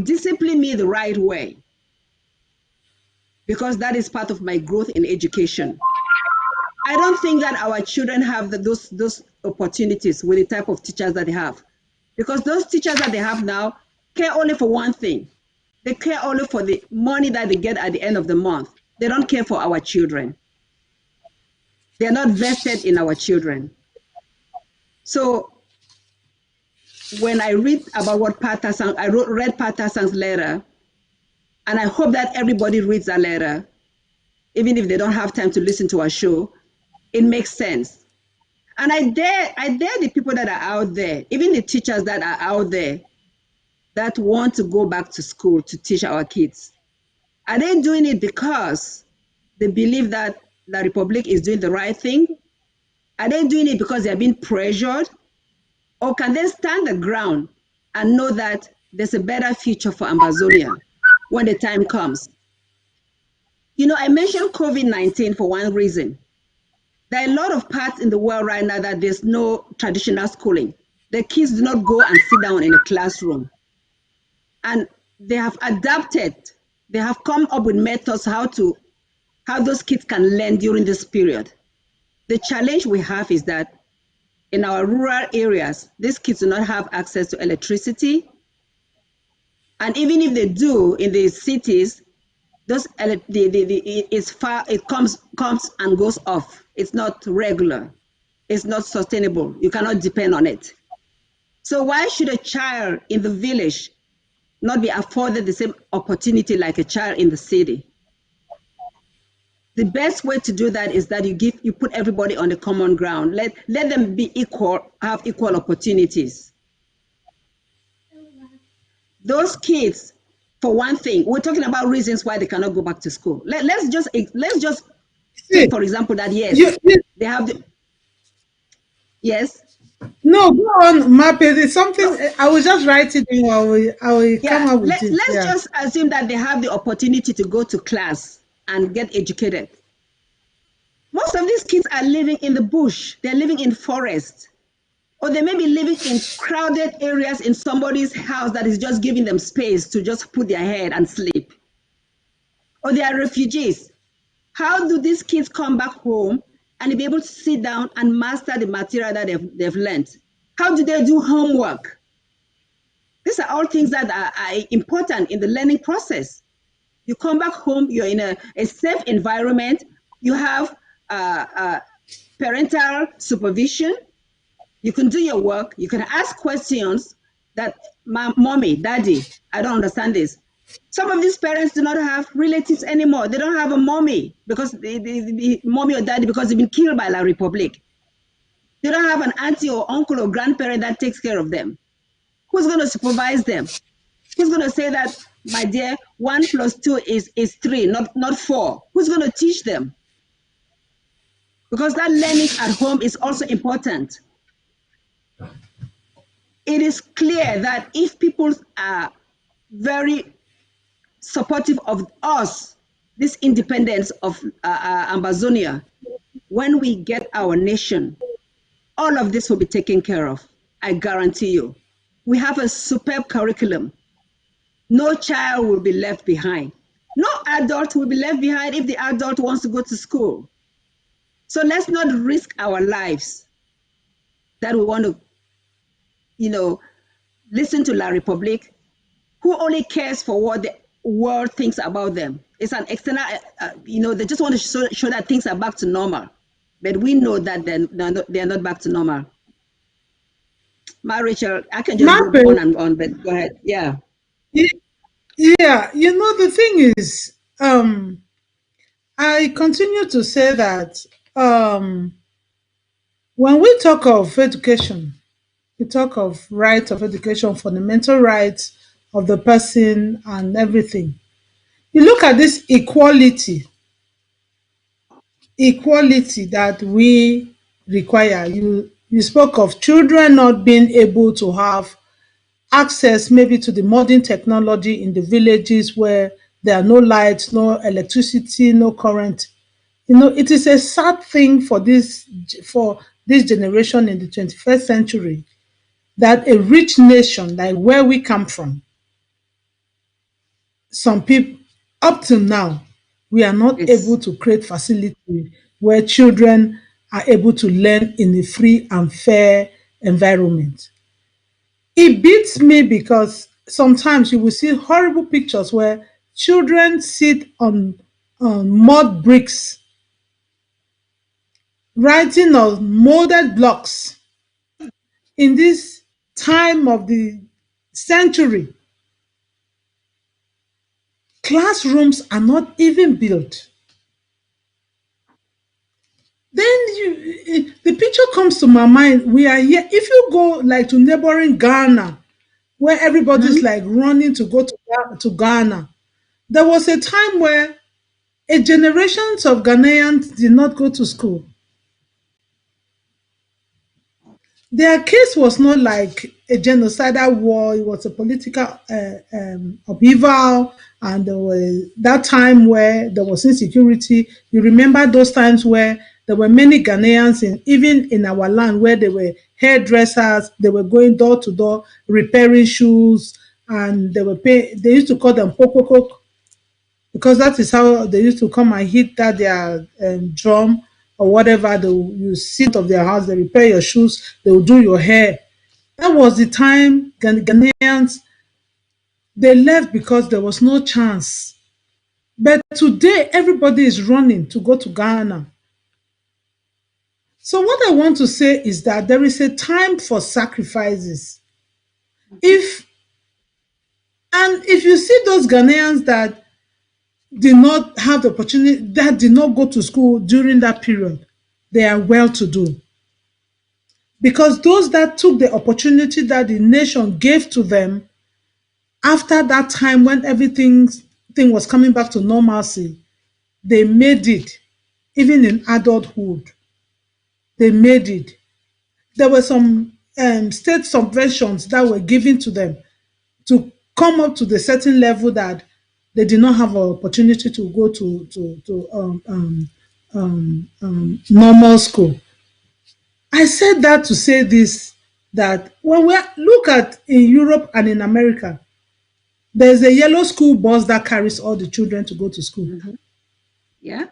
discipline me the right way because that is part of my growth in education. I don't think that our children have those opportunities with the type of teachers that they have, because those teachers that they have now care only for one thing. They care only for the money that they get at the end of the month. They don't care for our children. They're not vested in our children. So when I read about what Pat Tasang, I read Pat Tasang's letter, and I hope that everybody reads that letter, even if they don't have time to listen to our show. It makes sense. And I dare the people that are out there, even the teachers that are out there that want to go back to school to teach our kids. Are they doing it because they believe that La Republique is doing the right thing? Are they doing it because they're being pressured? Or can they stand the ground and know that there's a better future for Ambazonia when the time comes? You know, I mentioned COVID-19 for one reason. There are a lot of parts in the world right now that there's no traditional schooling. The kids do not go and sit down in a classroom. And they have adapted, they have come up with methods how those kids can learn during this period. The challenge we have is that in our rural areas, these kids do not have access to electricity. And even if they do in the cities, it comes and goes off. It's not regular. It's not sustainable. You cannot depend on it. So why should a child in the village not be afforded the same opportunity like a child in the city? The best way to do that is that you put everybody on the common ground. Let them be equal, have equal opportunities. Those kids, for one thing, we're talking about reasons why they cannot go back to school. Let's just take, for example, that yes, they have the, yes. No, go on, map it. It's something I will just write it in. I will come up with it. Let's just assume that they have the opportunity to go to class and get educated. Most of these kids are living in the bush. They're living in forests. Or they may be living in crowded areas in somebody's house that is just giving them space to just put their head and sleep. Or they are refugees. How do these kids come back home and be able to sit down and master the material that they've learned? How do they do homework? These are all things that are important in the learning process. You come back home, you're in a safe environment, you have parental supervision, you can do your work, you can ask questions that, mommy, daddy, I don't understand this. Some of these parents do not have relatives anymore. They don't have a mommy because mommy or daddy because they've been killed by La Republic. They don't have an auntie or uncle or grandparent that takes care of them. Who's going to supervise them? Who's going to say that, my dear, 1 + 2 is 3, not 4? Who's going to teach them? Because that learning at home is also important. It is clear that if people are very supportive of us, this independence of Ambazonia, when we get our nation, all of this will be taken care of. I guarantee you. We have a superb curriculum. No child will be left behind. No adult will be left behind if the adult wants to go to school. So let's not risk our lives that we want to, listen to La Republique, who only cares for what the world thinks about them. It's an external, they just want to show that things are back to normal. But we know that they're not back to normal. Rachel, I can just go on and on, but go ahead. Yeah. Yeah, the thing is, I continue to say that when we talk of education, we talk of right of education, fundamental rights of the person and everything. You look at this equality that we require. You spoke of children not being able to have access maybe to the modern technology in the villages where there are no lights, no electricity, no current. It is a sad thing for this generation in the 21st century that a rich nation like where we come from, some people up to now, we are not able to create facility where children are able to learn in a free and fair environment. It beats me because sometimes you will see horrible pictures where children sit on mud bricks, writing on molded blocks in this time of the century. Classrooms are not even built. Then the picture comes to my mind. We are here. If you go like to neighboring Ghana, where everybody's like running to go to Ghana, there was a time where a generations of Ghanaians did not go to school. Their case was not like a genocidal war, it was a political upheaval, and there was that time where there was insecurity. You remember those times where there were many Ghanaians, even in our land, where they were hairdressers, they were going door to door repairing shoes, and they used to call them pokokok, because that is how they used to come and hit their drum or whatever. You sit of their house, they repair your shoes, they will do your hair. That was the time Ghanaians, they left because there was no chance. But today, everybody is running to go to Ghana. So what I want to say is that there is a time for sacrifices. If you see those Ghanaians that did not have the opportunity, that did not go to school during that period, they are well to do. Because those that took the opportunity that the nation gave to them after that time when everything thing was coming back to normalcy, they made it. Even in adulthood, they made it. There were some state subventions that were given to them to come up to the certain level that they did not have an opportunity to go to normal school. I said that to say this, that when we look at in Europe and in America, there's a yellow school bus that carries all the children to go to school. Yeah.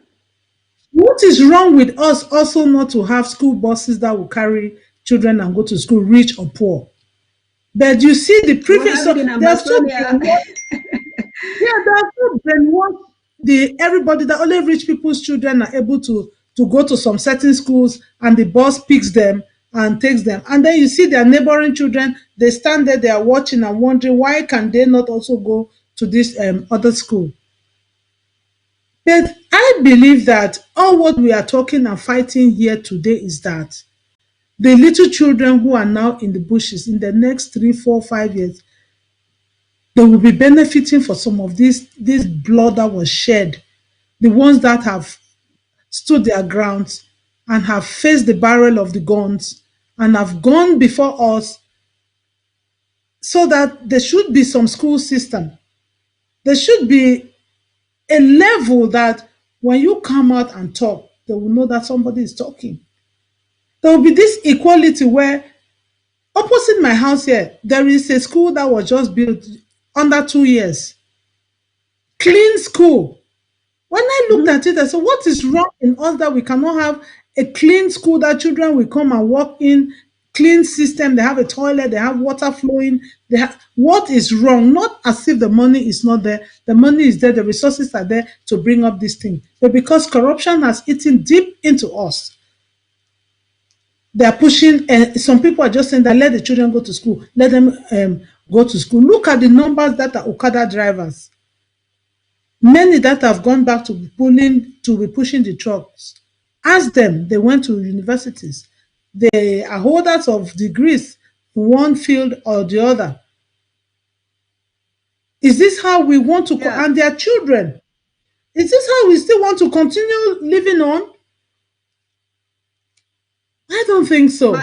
What is wrong with us also not to have school buses that will carry children and go to school, rich or poor? But you see the We previous, have it in they're so Ambazonia. yeah, they're so brainwashed. Everybody, that only rich people's children are able to go to some certain schools, and the bus picks them and takes them. And then you see their neighboring children, they stand there, they are watching and wondering why can they not also go to this other school. But I believe that all what we are talking and fighting here today is that the little children who are now in the bushes, in the next 3, 4, 5 years, they will be benefiting for some of this blood that was shed. The ones that have stood their grounds and have faced the barrel of the guns and have gone before us, so that there should be some school system. There should be a level that when you come out and talk, they will know that somebody is talking. There will be this equality where opposite my house here, there is a school that was just built under 2 years. Clean school. When I looked at it, I said, what is wrong in us that we cannot have a clean school that children will come and walk in, clean system, they have a toilet, they have water flowing, what is wrong? Not as if the money is not there. The money is there, the resources are there to bring up this thing. But because corruption has eaten deep into us, they are pushing, some people are just saying that let the children go to school, let them go to school. Look at the numbers that are Okada drivers. Many that have gone back to be pushing the trucks. Ask them, they went to universities. They are holders of degrees in one field or the other. Is this how we want to, Yeah. and their children? Is this how we still want to continue living on? I don't think so.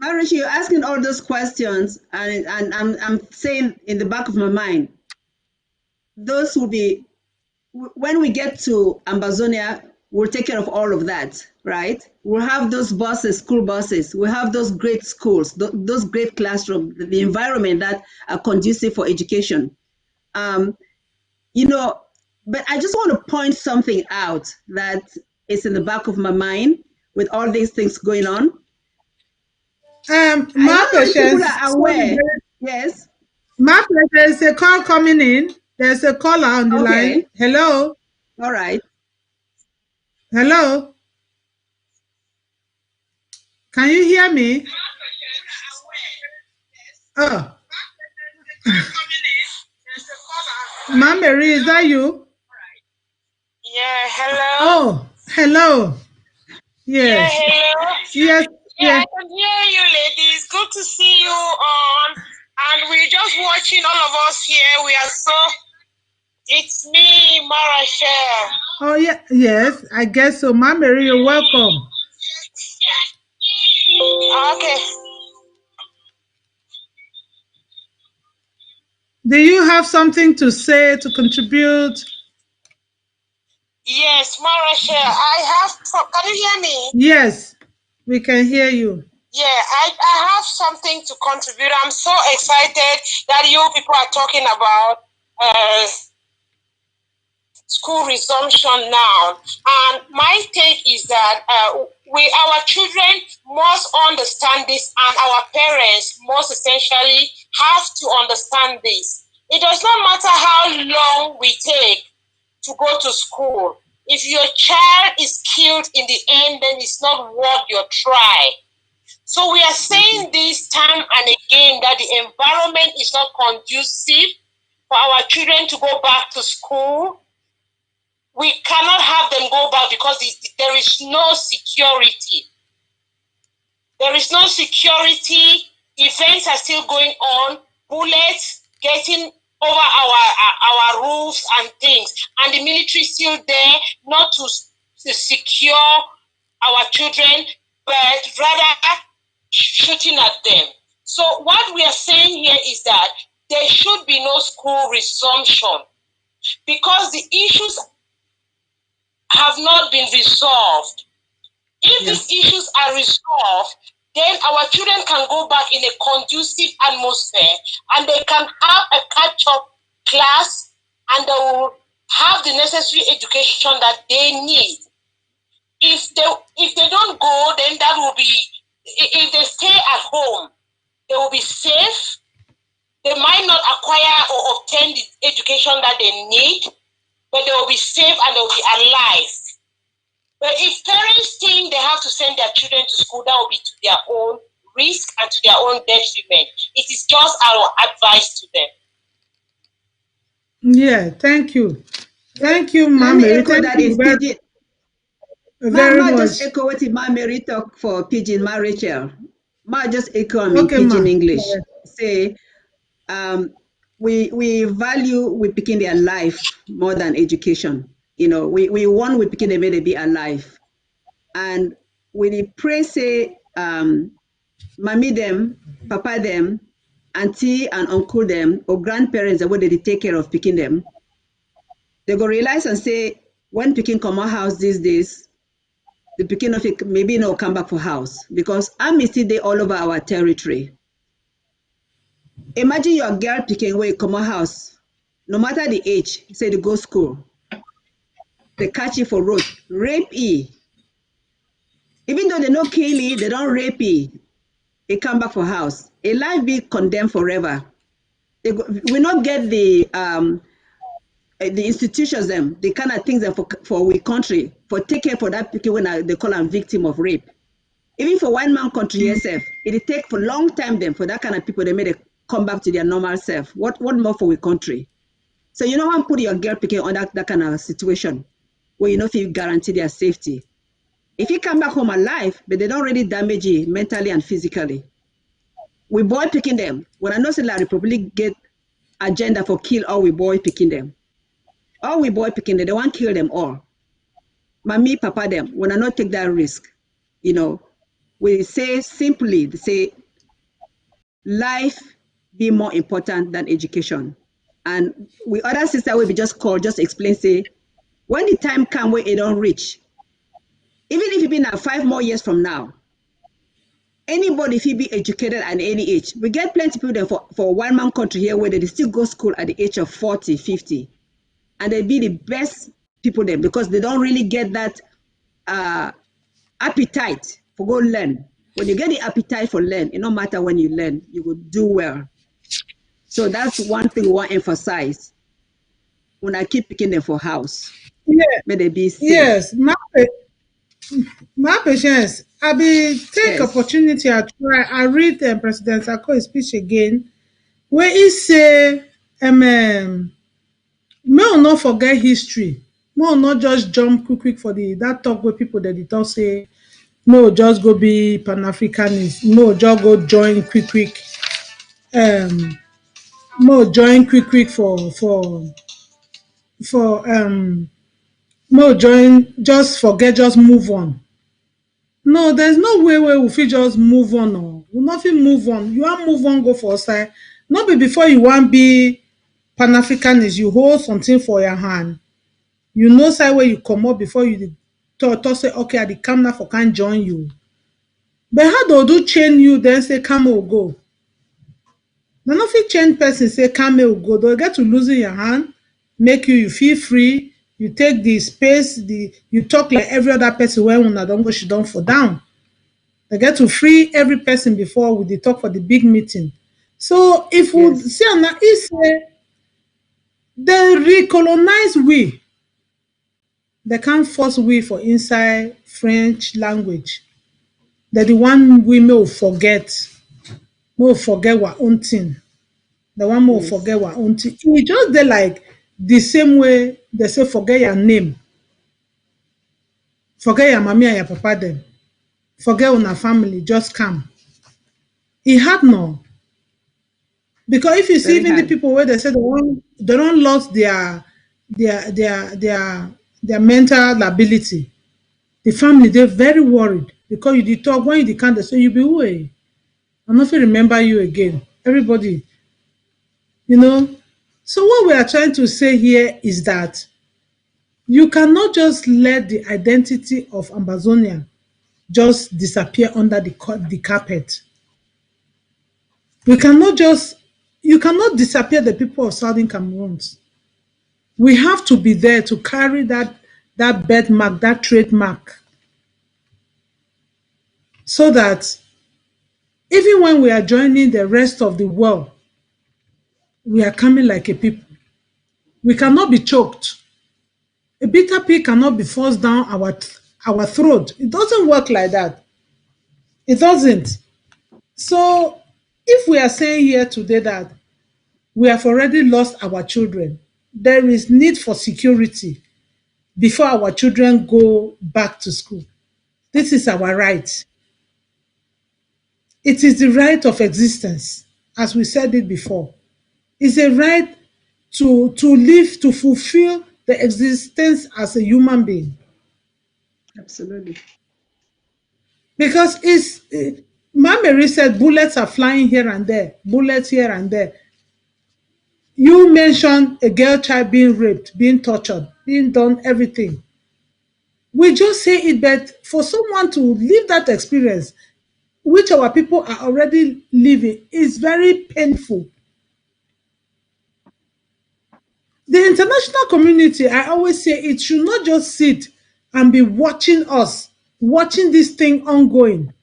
Marish, you're asking all those questions, and I'm saying in the back of my mind, those will be, when we get to Ambazonia, we'll take care of all of that, right? We'll have those buses, school buses. We'll have those great schools, those great classrooms, the environment that are conducive for education. But I just want to point something out that is in the back of my mind with all these things going on. My I don't know if people patience. are aware. Yes. My there is a call coming in. There's a caller on the line. Hello. All right. Hello. Can you hear me? Oh. Mary, is that you? Yeah, hello. Oh, hello. Yes. Yeah, hello. Yes. Yeah, I can hear you, ladies. Good to see you on. And we're just watching, all of us here. We are so. It's me, Marashel. Oh, yeah. Yes, I guess so. Mary, you're welcome. Okay. Do you have something to say, to contribute? Yes, Marashel. I have. Can you hear me? Yes, we can hear you. Yeah, I have something to contribute. I'm so excited that you people are talking about school resumption now. And my take is that our children must understand this, and our parents most essentially have to understand this. It does not matter how long we take to go to school. If your child is killed in the end, then it's not worth your try. So we are saying this time and again that the environment is not conducive for our children to go back to school. We cannot have them go back because there is no security. There is no security. Events are still going on. Bullets getting over our roofs and things. And the military is still there, not to secure our children, but rather shooting at them. So what we are saying here is that there should be no school resumption because the issues have not been resolved. If these issues are resolved, then our children can go back in a conducive atmosphere and they can have a catch-up class and they will have the necessary education that they need. If they don't go, then that will be, if they stay at home, they will be safe. They might not acquire or obtain the education that they need, but they will be safe and they will be alive. But if parents think they have to send their children to school, that will be to their own risk and to their own detriment. It is just our advice to them. Yeah, thank you. Thank you, Ma'am. Very much. Just echo what Ma Mary talk for Pidgin, Ma Rachel. Ma just echo me Pidgin English. Say, we value we picking their life more than education. You know, we want we picking them to be alive. And we pray say, mommy them, papa them, auntie and uncle them, or grandparents the way they take care of picking them, they go realize and say, when picking come out house these days, the picking of it maybe no come back for house because I'm still there all over our territory. Imagine your girl picking where you come out house, no matter the age, say they go school, they catch you for road, rape you. Even though they no kill you, they don't rape you. They come back for house. A life be condemned forever. We not get the institutions them, the kind of things that for we country, for take care for that people when they call them victim of rape. Even for one man country yourself, it take for long time them for that kind of people they made come back to their normal self. What more for we country? So you know want to put your girl picking on that kind of situation where you know if you guarantee their safety. If you come back home alive, but they don't really damage you mentally and physically. We boy picking them. When I know say la Republic get agenda for kill all we boy picking them. All we boy picking them, they want to kill them all. Mommy, papa them, when I not take that risk, you know, we say simply, say life be more important than education. And we other sister will be just call, just explain, say, when the time come where it don't reach, even if it be now 5 more years from now, anybody if he be educated at any age, we get plenty people there for one man country here where they still go school at the age of 40, 50. And they be the best people there because they don't really get that appetite for go learn. When you get the appetite for learn, it no matter when you learn, you will do well. So that's one thing we want to emphasize when I keep picking them for house. Yeah. May they be safe. Yes, my patience. I be take opportunity. I read President Sarkozy's speech again, where he say, may we not forget history. May we not just jump quick for that talk where people that they talk say, no, just go be Pan-Africanist. No, just go join quick. No, join quick for no join. Just forget. Just move on. No, there's no way where we fit just move on. No, we not fit move on. You want move on, go for side. Not be before you want be Pan-Africanist. You hold something for your hand. You know side where you come up before you talk say okay, I the come now for can't join you. But how do chain you then say come or go? Now no fit chain person say come or go. They get to losing your hand, make you feel free. You take the space, you talk like every other person when una don't go, she don't fall down. They get to free every person before we dey talk for the big meeting. So if we see now, he say they recolonize we. They can't force we for inside French language. That the one we may forget our own thing. The one more Yes. forget one until he just dey like the same way they say forget your name, forget your mommy and your papa them, forget una family, just come. It hard no. Because if you see Very even the hard. people where they say they don't lost their their their their mental ability, the family they're very worried because you did talk when you can't they say you be away. I'm not remember you again. Everybody, you know. So what we are trying to say here is that you cannot just let the identity of Ambazonia just disappear under the carpet. We cannot just you cannot disappear the people of Southern Cameroons. We have to be there to carry that birthmark, that trademark, so that even when we are joining the rest of the world, we are coming like a people. We cannot be choked. A bitter pig cannot be forced down our throat. It doesn't work like that. It doesn't. So if we are saying here today that we have already lost our children, there is need for security before our children go back to school. This is our right. It is the right of existence, as we said it before. It's a right to live, to fulfill the existence as a human being. Absolutely. Because Mameri said bullets are flying here and there, bullets here and there. You mentioned a girl child being raped, being tortured, being done everything. We just say it, but for someone to live that experience, which our people are already living, is very painful. The international community, I always say it should not just sit and be watching us, watching this thing ongoing.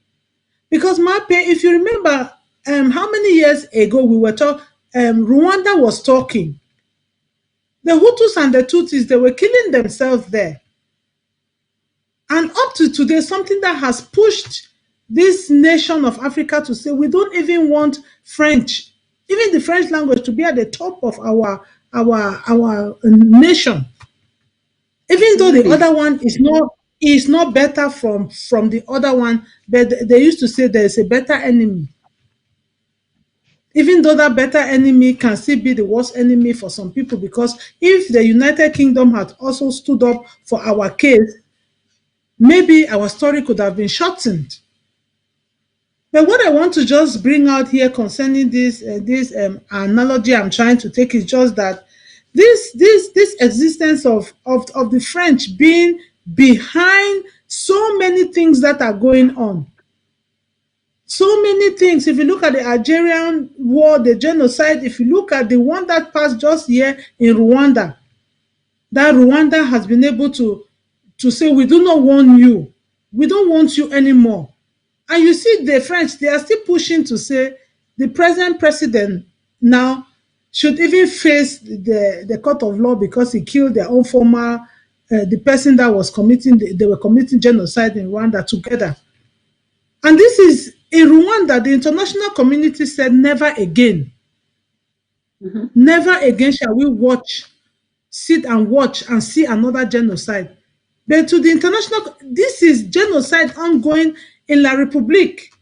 Because Mape, if you remember, how many years ago we were talking, Rwanda was talking. The Hutus and the Tutsis, they were killing themselves there. And up to today, something that has pushed this nation of Africa to say we don't even want French, even the French language, to be at the top of our nation. Even though the Absolutely. other one is not better from the other one, but they used to say there is a better enemy. Even though that better enemy can still be the worst enemy for some people, because if the United Kingdom had also stood up for our case, maybe our story could have been shortened. But what I want to just bring out here concerning this analogy I'm trying to take is just that this existence of the French being behind so many things that are going on. So many things. If you look at the Algerian war, the genocide, if you look at the one that passed just here in Rwanda, that Rwanda has been able to say, we do not want you. We don't want you anymore. And you see the French, they are still pushing to say the present president now should even face the court of law because he killed their own former, the person that was committing, they were committing genocide in Rwanda together. And this is in Rwanda, the international community said never again. Mhm. Never again shall we sit and watch and see another genocide. But to the international, this is genocide ongoing in La Republique,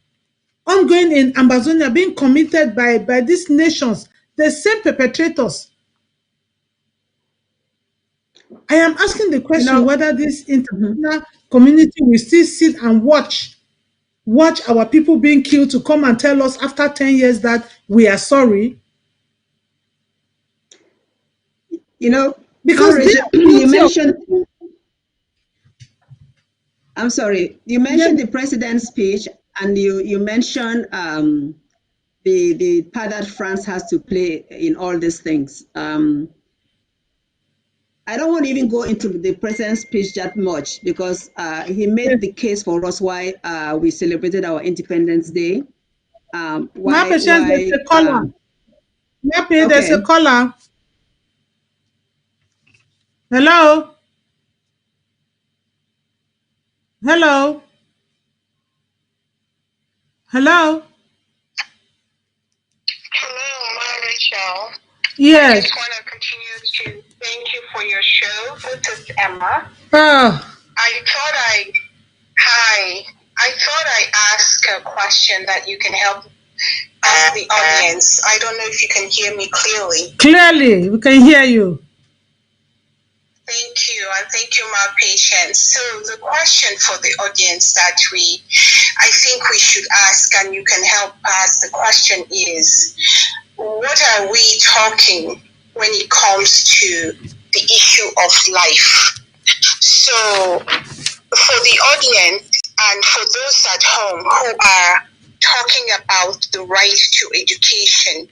ongoing in Ambazonia, being committed by these nations, the same perpetrators. I am asking the You question know, whether this mhm. international community will still sit and watch our people being killed to come and tell us after 10 years that we are sorry. You know, Because Marriage, they are you guilty of mentioned, I'm sorry, you them. mentioned the president's speech, and you mentioned the part that France has to play in all these things. I don't want to even go into the president's speech that much because he made the case for us why we celebrated our Independence Day. My Why patience, there's why a caller. There's a okay. caller. Hello? Hello? Hello? Rachel. Yes. I just want to continue to thank you for your show. This is Emma. Oh. I thought I ask a question that you can help the audience. I don't know if you can hear me clearly. Clearly, we can hear you. Thank you, and thank you, my patience. So the question for the audience that I think we should ask, and you can help us, the question is, what are we talking when it comes to the issue of life? So for the audience and for those at home who are talking about the right to education,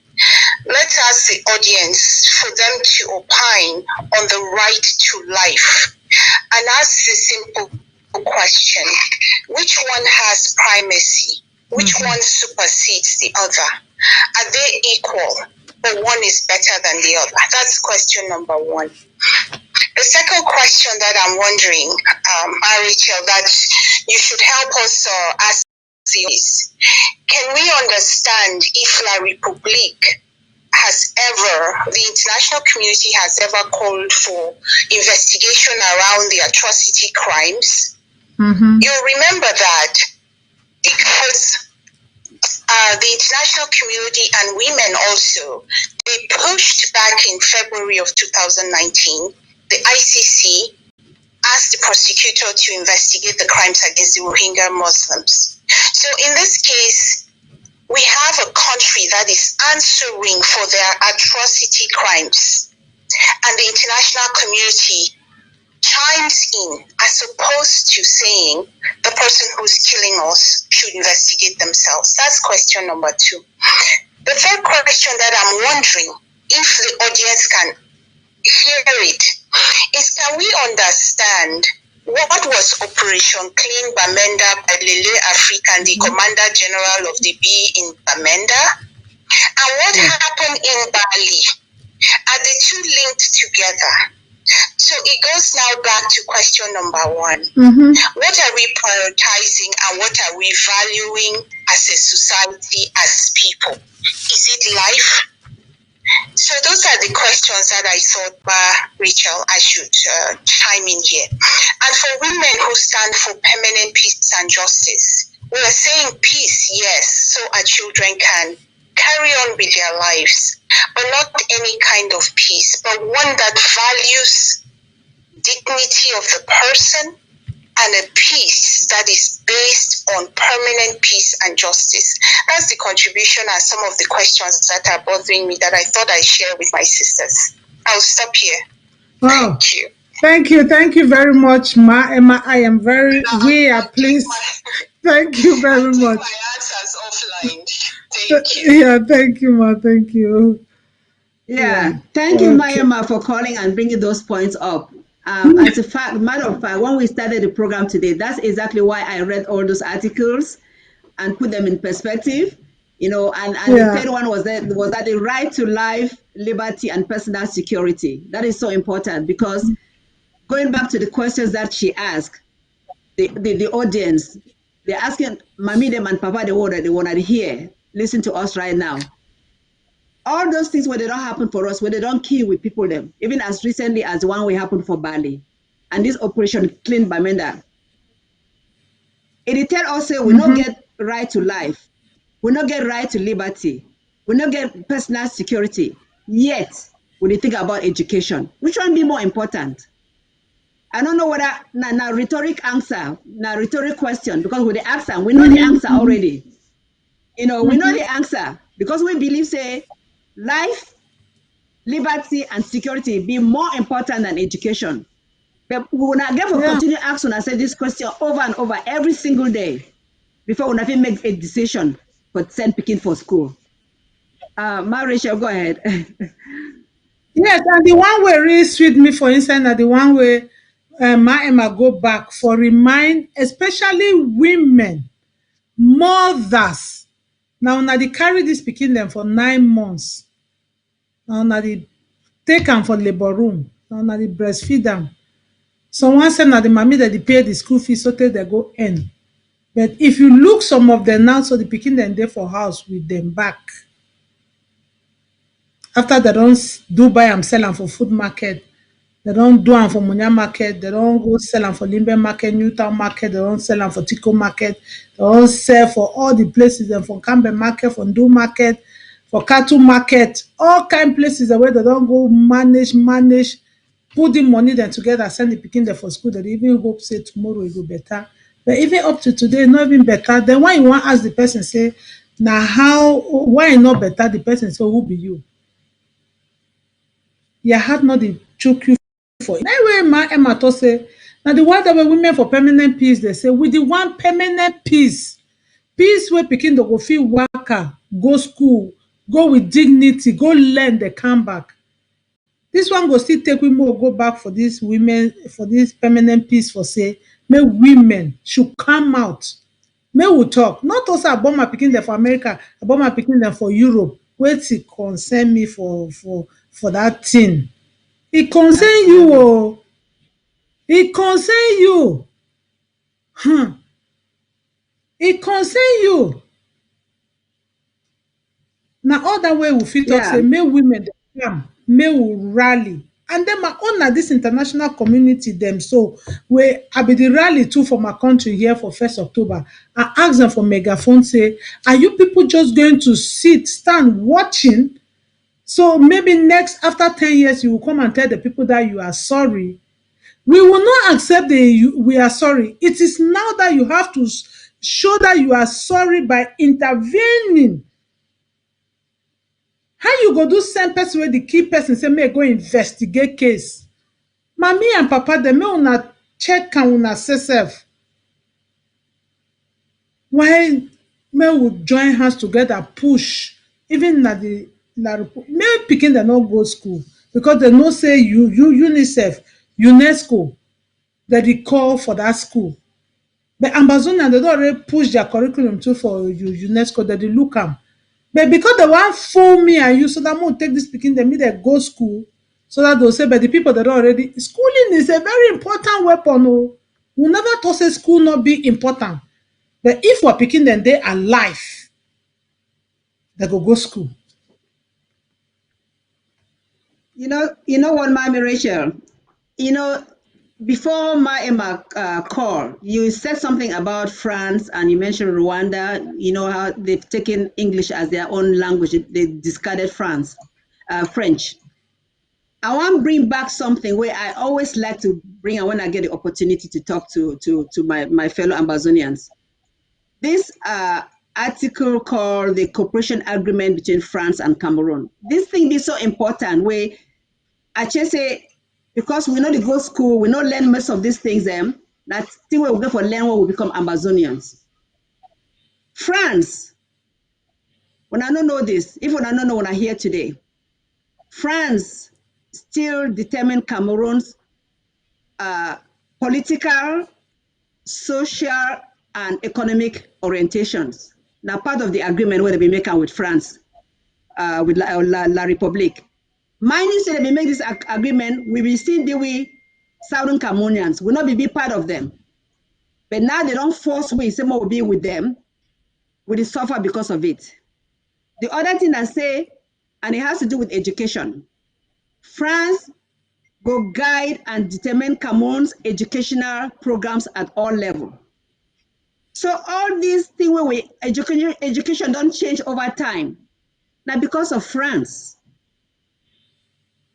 let's ask the audience for them to opine on the right to life and ask the simple question: which one has primacy? Which one supersedes the other? Are they equal, or one is better than the other? That's question number one. The second question that I'm wondering, Rachel, that you should help us ask is, can we understand if La République the international community has ever called for investigation around the atrocity crimes? You remember that because the international community and women also, they pushed back in February of 2019, the ICC asked the prosecutor to investigate the crimes against the Rohingya Muslims. So in this case, we have a country that is answering for their atrocity crimes, and the international community chimes in as opposed to saying the person who's killing us should investigate themselves. That's question number two. The third question that I'm wondering if the audience can hear it is, can we understand what was Operation Clean Bamenda by Lele African, the Commander General of the B in Bamenda? And what happened in Bali? Are the two linked together? So it goes now back to question number one. What are we prioritizing and what are we valuing as a society, as people? Is it life? So those are the questions that I thought, Rachel, I should chime in here. And for women who stand for permanent peace and justice, we are saying peace, yes, so our children can carry on with their lives, but not any kind of peace, but one that values dignity of the person and a peace that is based on permanent peace and justice. That's the contribution and some of the questions that are bothering me that I thought I'd share with my sisters. I'll stop here. Wow. Thank you. Thank you very much, Emma. I am we are pleased. Thank you very much. My answers offline. Thank you. Yeah, thank you, Ma. Thank you. Yeah, thank you, Mayama, for calling and bringing those points up. As a matter of fact, when we started the program today, that's exactly why I read all those articles and put them in perspective. And the third one was that the right to life, liberty, and personal security. That is so important because going back to the questions that she asked, the audience, they're asking Mami them and Papa they want to hear, listen to us right now. All those things where they don't happen for us, where they don't kill with people them, even as recently as the one we happened for Bali, and this Operation Clean Bamenda. It tell us we don't get right to life, we don't get right to liberty, we don't get personal security. Yet, when you think about education, which one be more important? I don't know whether na rhetoric answer, na rhetoric question, because with the answer, we know the answer already. We know the answer because we believe say life, liberty, and security be more important than education. But we will not continue asking and say this question over and over every single day before we never make a decision for send Peking for school. Rachel, go ahead. Yes, and the one way really sweet me for instance, and the one way Emma go back for remind, especially women, mothers. Now they carry this Peking them for 9 months. Now they take them for labor room. Now they breastfeed them. Someone said that the mommy that they pay the school fees so they go in. But if you look some of them now, so the Peking them there for house with them back. After they don't do buy and sell am for food market, they don't do am for Munya market, they don't go sell am for Limbe market, Newtown market, they don't sell am for Tico market, they don't sell for all the places, dem for Cambe market, for Ndu market, for cattle market, all kind places where they don't go manage, put the money dem together, send the pikin dem for school, dem dey even hope say tomorrow e go better. But even up to today, not even better. Then when you wan ask the person say, na how, why e no better, the person say, who be you? Your heart not dey choke you for it. Na way ma Emma talk say, na the word wey women for permanent peace dey say, we dey want permanent peace. Peace wey pikin dey go fit waka, go school, go with dignity, go learn, dey come back. This one go still take we more go back for this women, for this permanent peace, for say, make women should come out. Make we talk. Not also I born my pikin dem for America, I born my pikin dem for Europe. Wetin concern me for that thing? E concern you o. E concern you. E concern you. Na all that way we fit talk Yeah. say make women dey come, make we rally. And then my own na this international community dem, so wey I be the rally too for my country here for 1st October. I ask them for megaphone say, are you people just going to stand watching? So maybe next, after 10 years, you will come and tell the people that you are sorry. We will not accept we are sorry. It is now that you have to show that you are sorry by intervening. How you go do send person wey the key person say make go investigate case? Mommy and papa dem, make una check am una sef. Why make we join hands together push, even na make pikin dem no go school, because dem know say UNICEF, UNESCO, dem dey call for that school. But Ambazonia, dem don already push their curriculum too for UNESCO, dem dey look am. But because they wan fool me and you, so that mo take this pikin dem, make dem go school, so that they'll say, but the people that already, schooling is a very important weapon. Oh, we never thought say school not be important. But if we're picking them, they alive, they go school. You know what, Mami Rachel? Before my Emma call, you said something about France and you mentioned Rwanda. You know how they've taken English as their own language. They discarded French. I want to bring back something where I always like to bring, when I get the opportunity to talk to my fellow Ambazonians. This article called the Cooperation Agreement between France and Cameroon. This thing is so important where I just say, because we know they go school, we know learn most of these things, that thing where we go for learn what we become Ambazonians. France, when I don't know this, if when I don't know when I hear today, France still determine Cameroon's political, social, and economic orientations. Now, part of the agreement where they be making with France, with La République. Minding say they make this agreement, we will still deal with Southern Cameroonians, will not be part of them. But now they don't force we, say more will be with them, we will suffer because of it. The other thing I say, and it has to do with education. France go guide and determine Cameroon's educational programs at all levels. So all these things where education don't change over time. Now because of France.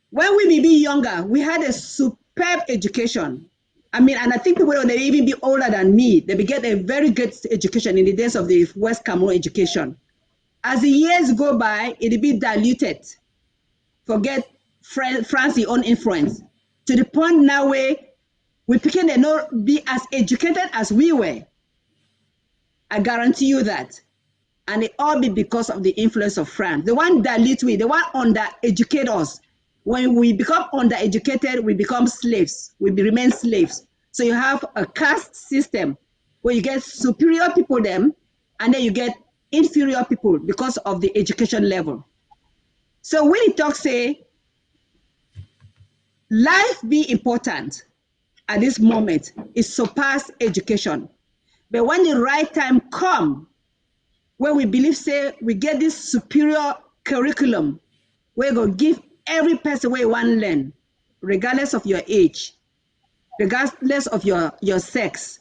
When we be younger, we had a superb education. I mean, and I think people they even be older than me, they get a very good education in the days of the West Cameroon education. As the years go by, it'll be diluted. Forget France's own influence. To the point now where we begin to not be as educated as we were. I guarantee you that. And it all be because of the influence of France. The one dilute we, the one under-educate us. When we become undereducated, we become slaves. We remain slaves. So you have a caste system where you get superior people them, and then you get inferior people because of the education level. So when you talk, say, life be important at this moment, it surpass education. But when the right time come, where we believe, say, we get this superior curriculum, We're going to give every person where you want to learn, regardless of your age, regardless of your sex,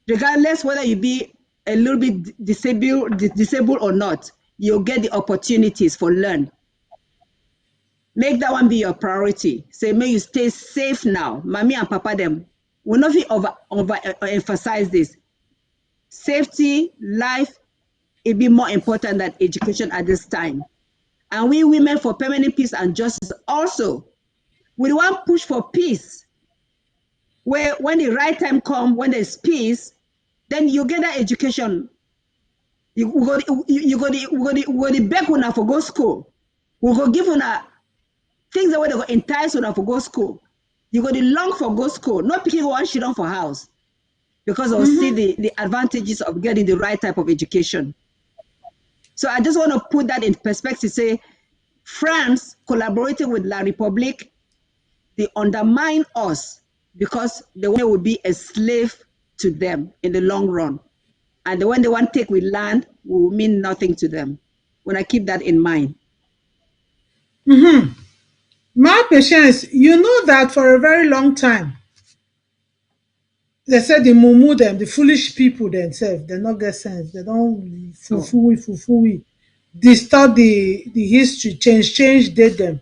regardless whether you be a little bit disabled or not, you'll get the opportunities for learn. Make that one be your priority. Say, may you stay safe now. Mommy and papa them will not be over emphasize this. Safety, life, it be more important than education at this time. And we women for permanent peace and justice also, we want push for peace. Where when the right time come, when there's peace, then you get that education. You go the back una for go school. We go give una things that way they go entice una for go school. You go the long for go school. Not picking one shit on for house. Because they'll see the advantages of getting the right type of education. So I just want to put that in perspective, say France collaborating with La République, they undermine us because they will be a slave to them in the long run. And when they want to take with land, will mean nothing to them. When I keep that in mind. My patience, you know that for a very long time, they said the mumu them, the foolish people themselves, they not get sense. They don't fufu. Distort the history, change date them.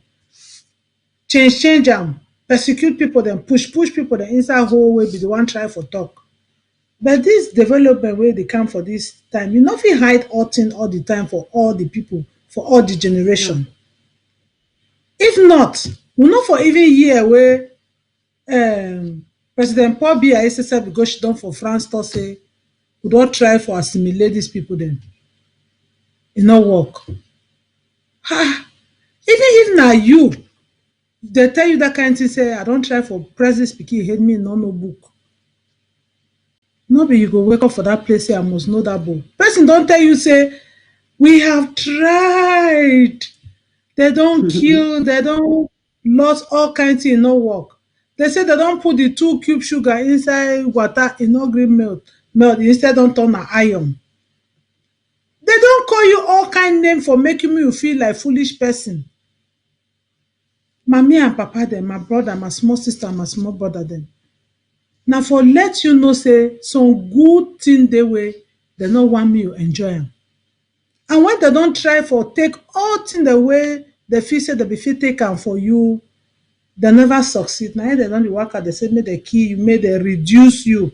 Change them. Persecute people, then push people, then inside whole way be the one try for talk. But this development where they come for this time, you nothing hide all thing all the time for all the people, for all the generation. If not, we not for even year where President Paul Biya said because she done for France to say we don't try for assimilate these people then. It not work. Even if now you they tell you that kind of thing, say I don't try for president speaking, hate me no book. No be you go wake up for that place, say I must know that book. Person don't tell you say we have tried. They don't kill, they don't lost all kinds of no work. They say they don't put the 2 cube sugar inside water in no green milk. Instead don't turn an iron. They don't call you all kind name for making you feel like foolish person. Mommy and papa them, my brother, my small sister, my small brother them. Now for let you know say some good thing they way, they don't want me to enjoy them. And when they don't try for take all thing the way they feel say they be fit take am for you, they never succeed. Now they don't work out, they say may they kill you, may they reduce you,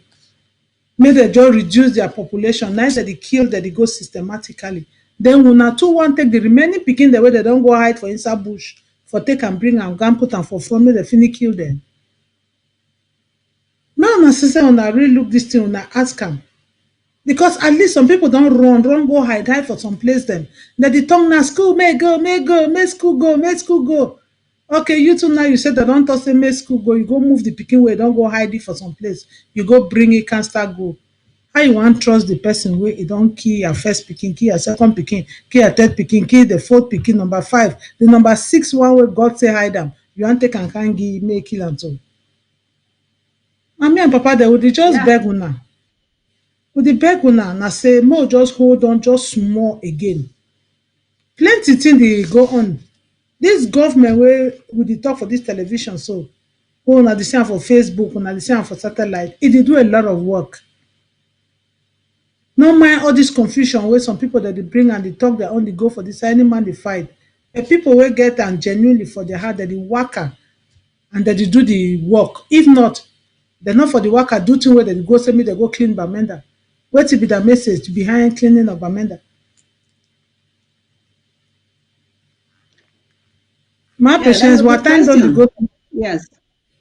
may they just reduce their population. Now that they kill, that they go systematically. Then when na two want take the remaining pikin the way they don't go hide for inside bush, for take and bring and gun put and for front, may they finish kill them. Now my sister when I really look this thing, when I ask them. Because at least some people don't run, go hide for some place them. That the tongue now school may school go. Okay, you two now you said that don't say may school go, you go move the pikin where don't go hide it for some place. You go bring it, can't start go. How you want trust the person where you don't kill your first pikin, kill your second pikin, kill your third pikin, kill the fourth pikin, number 5, the number 6 one where God say hide them. You want take and can't give may kill and so. Mommy and papa they would just beg una. With the beg una na say more just hold on just small again. Plenty thing they go on. This government where we dey talk for this television so una dey see am for Facebook, una dey see am for satellite, it dey do a lot of work. No mind all this confusion where some people that they bring and they talk their own, they go for this, any man they fight. The people will get and genuinely for their heart that they worker and that they do the work. If not, they're not for the worker, do things where they go say me they go clean Bamenda. What to be the message behind cleaning of Bamenda? My patience, what time don't you go to? Yes.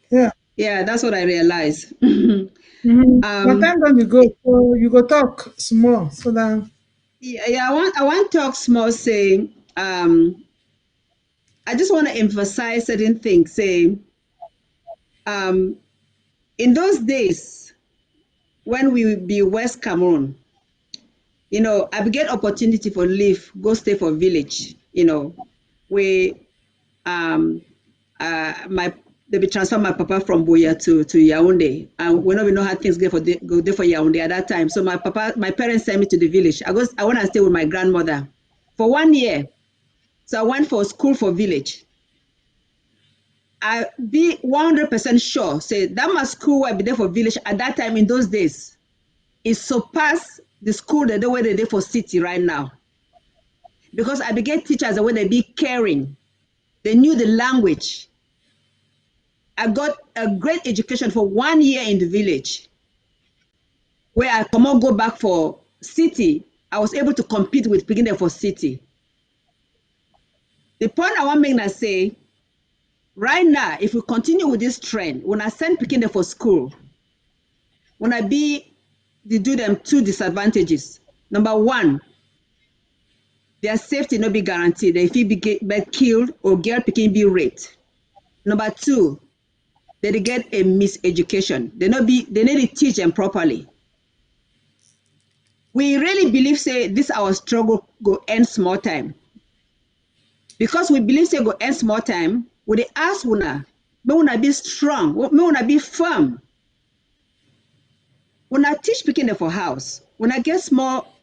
Yeah. Yeah, that's what I realized. What time don't you go? So you go talk small so that yeah, I want to talk small, say I just want to emphasize certain things, say in those days when we be West Cameroon, you know, I get opportunity for leave, go stay for village, you know, where they be transfer my papa from Buea to Yaoundé, and we don't know how things go there for Yaoundé at that time. So my parents sent me to the village. I went and stay with my grandmother for 1 year. So I went for school for village. I be 100% sure, say that my school I be there for village at that time in those days, it surpassed the school that they were there for city right now. Because I began teachers that when they be caring, they knew the language. I got a great education for 1 year in the village, where I come on go back for city. I was able to compete with beginning for city. The point I want to make now say, right now, if we continue with this trend, when I send beginning for school, when I be, they do them two disadvantages. Number one, their safety not be guaranteed. If he be killed or girl picking be raped. Number two, they get a miseducation. They need to teach them properly. We really believe say this our struggle go end small time. Because we believe say go end small time, we they ask una, may una be strong, may una be firm. When I teach picking for house, when I get small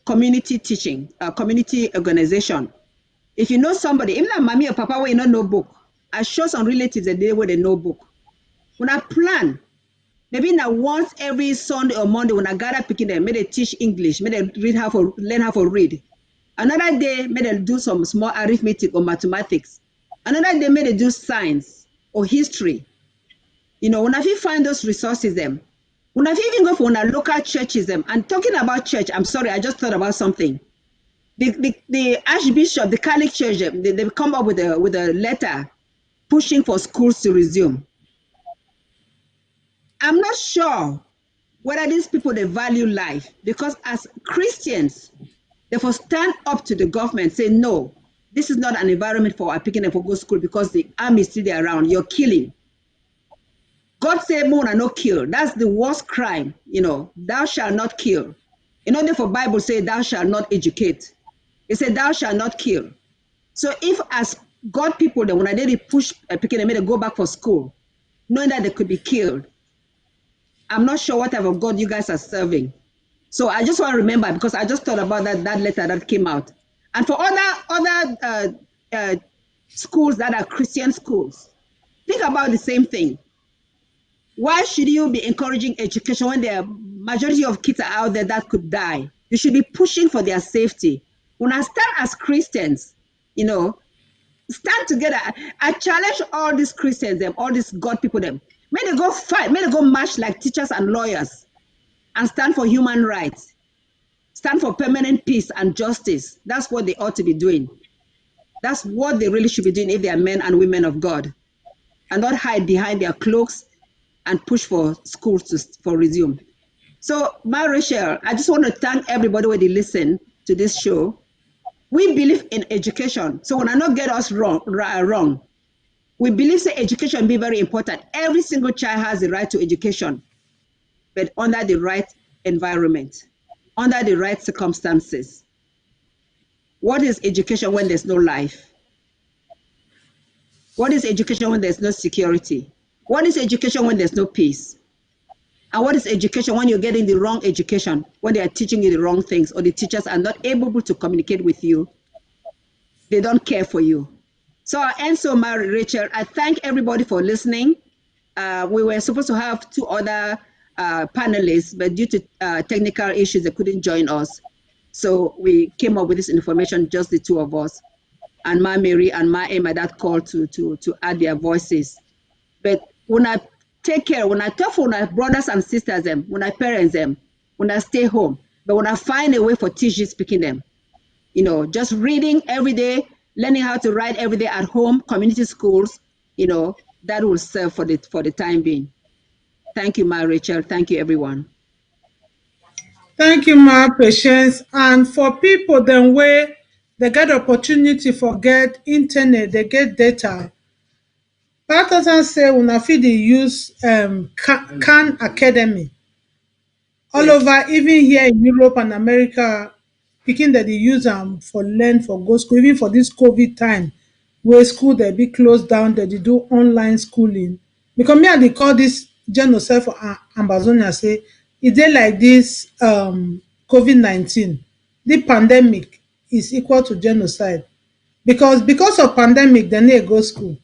community teaching, community organization, if you know somebody, even a mommy or papa where you know book, I show some relatives that they where they know book. When I plan, maybe now once every Sunday or Monday when I gather picking them, may they teach English, may they learn how to read. Another day, may they do some small arithmetic or mathematics. Another day, may they do science or history. You know, when I find those resources them, when I even go for one local churches them, and talking about church, I'm sorry, I just thought about something. The Archbishop, the Catholic Church, they come up with a letter pushing for schools to resume. I'm not sure whether these people, they value life, because as Christians, they will stand up to the government, say, no, this is not an environment for our picking up for go school because the army is still there around, you're killing. God said, "Mona no kill." That's the worst crime, you know. Thou shalt not kill. In order for Bible say, "Thou shalt not educate." It said, "Thou shalt not kill." So if as God people, then when I did push picking them, they go back for school, knowing that they could be killed, I'm not sure what type of God you guys are serving. So I just want to remember, because I just thought about that letter that came out, and for other schools that are Christian schools, think about the same thing. Why should you be encouraging education when the majority of kids are out there that could die? You should be pushing for their safety. When I stand as Christians, you know, stand together. I challenge all these Christians, them, all these God people, them. May they go fight, may they go march like teachers and lawyers and stand for human rights. Stand for permanent peace and justice. That's what they ought to be doing. That's what they really should be doing if they are men and women of God. And not hide behind their cloaks and push for schools for resume. So, Rachel, I just want to thank everybody when they listen to this show. We believe in education. So when I not get us wrong, we believe that education be very important. Every single child has the right to education, but under the right environment, under the right circumstances. What is education when there's no life? What is education when there's no security? What is education when there's no peace? And what is education when you're getting the wrong education, when they are teaching you the wrong things, or the teachers are not able to communicate with you? They don't care for you. So I end so, Mary Rachel. I thank everybody for listening. We were supposed to have two other panelists, but due to technical issues, they couldn't join us. So we came up with this information, just the two of us, and Ma Mary and Ma Emma that called to add their voices. But when I take care, when I talk for my brothers and sisters, them, when I parents them, when I stay home, but when I find a way for teachers speaking them, you know, just reading every day, learning how to write every day at home, community schools, you know, that will serve for the time being. Thank you, Ma Rachel. Thank you, everyone. Thank you, Ma Patience. And for people then where they get opportunity for get internet, they get data. Patterson say una fit dey use Khan Academy. All over, even here in Europe and America, pikin dem dey use am for learn for go school, even for this COVID time wey school dey be closed down, dem dey do online schooling. Because me I dey call this genocide for Ambazonia, say e dey like this COVID-19. The pandemic is equal to genocide. because of pandemic, dem no go school.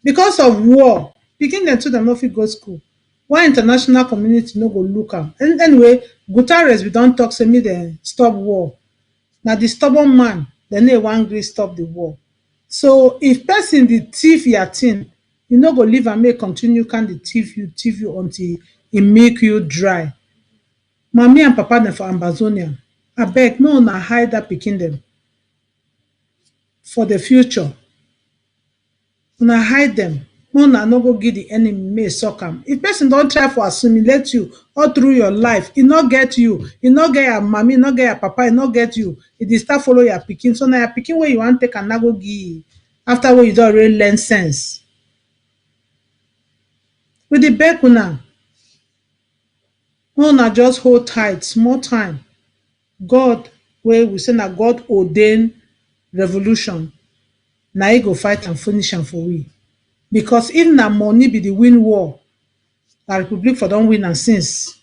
Because of war, pikin dem too dem no fit go school. Why international community no go look am? Anyway, Guterres we don talk say make dem stop war. Na the stubborn man dem no wan gree stop the war. So if person dey thief your thing, you no go leave am make continue can dey thief you until e make you dry. Mami and papa dem for Ambazonia, abeg make una hide dat pikin dem for the future. Una hide dem, make una no go give the enemy make e suck am. If person don try for assimilate you all through your life, e no get you, e no get your mami, e no get your papa, e no get you, e dey start follow your pikin. So na your pikin wey you wan take and na go give after wey you don already learn sense. We dey beg una, make una just hold tight small time. God wey we say na God ordain revolution, na e go fight and finish am for we. Because if na money be the win war, na Republic for don win am since.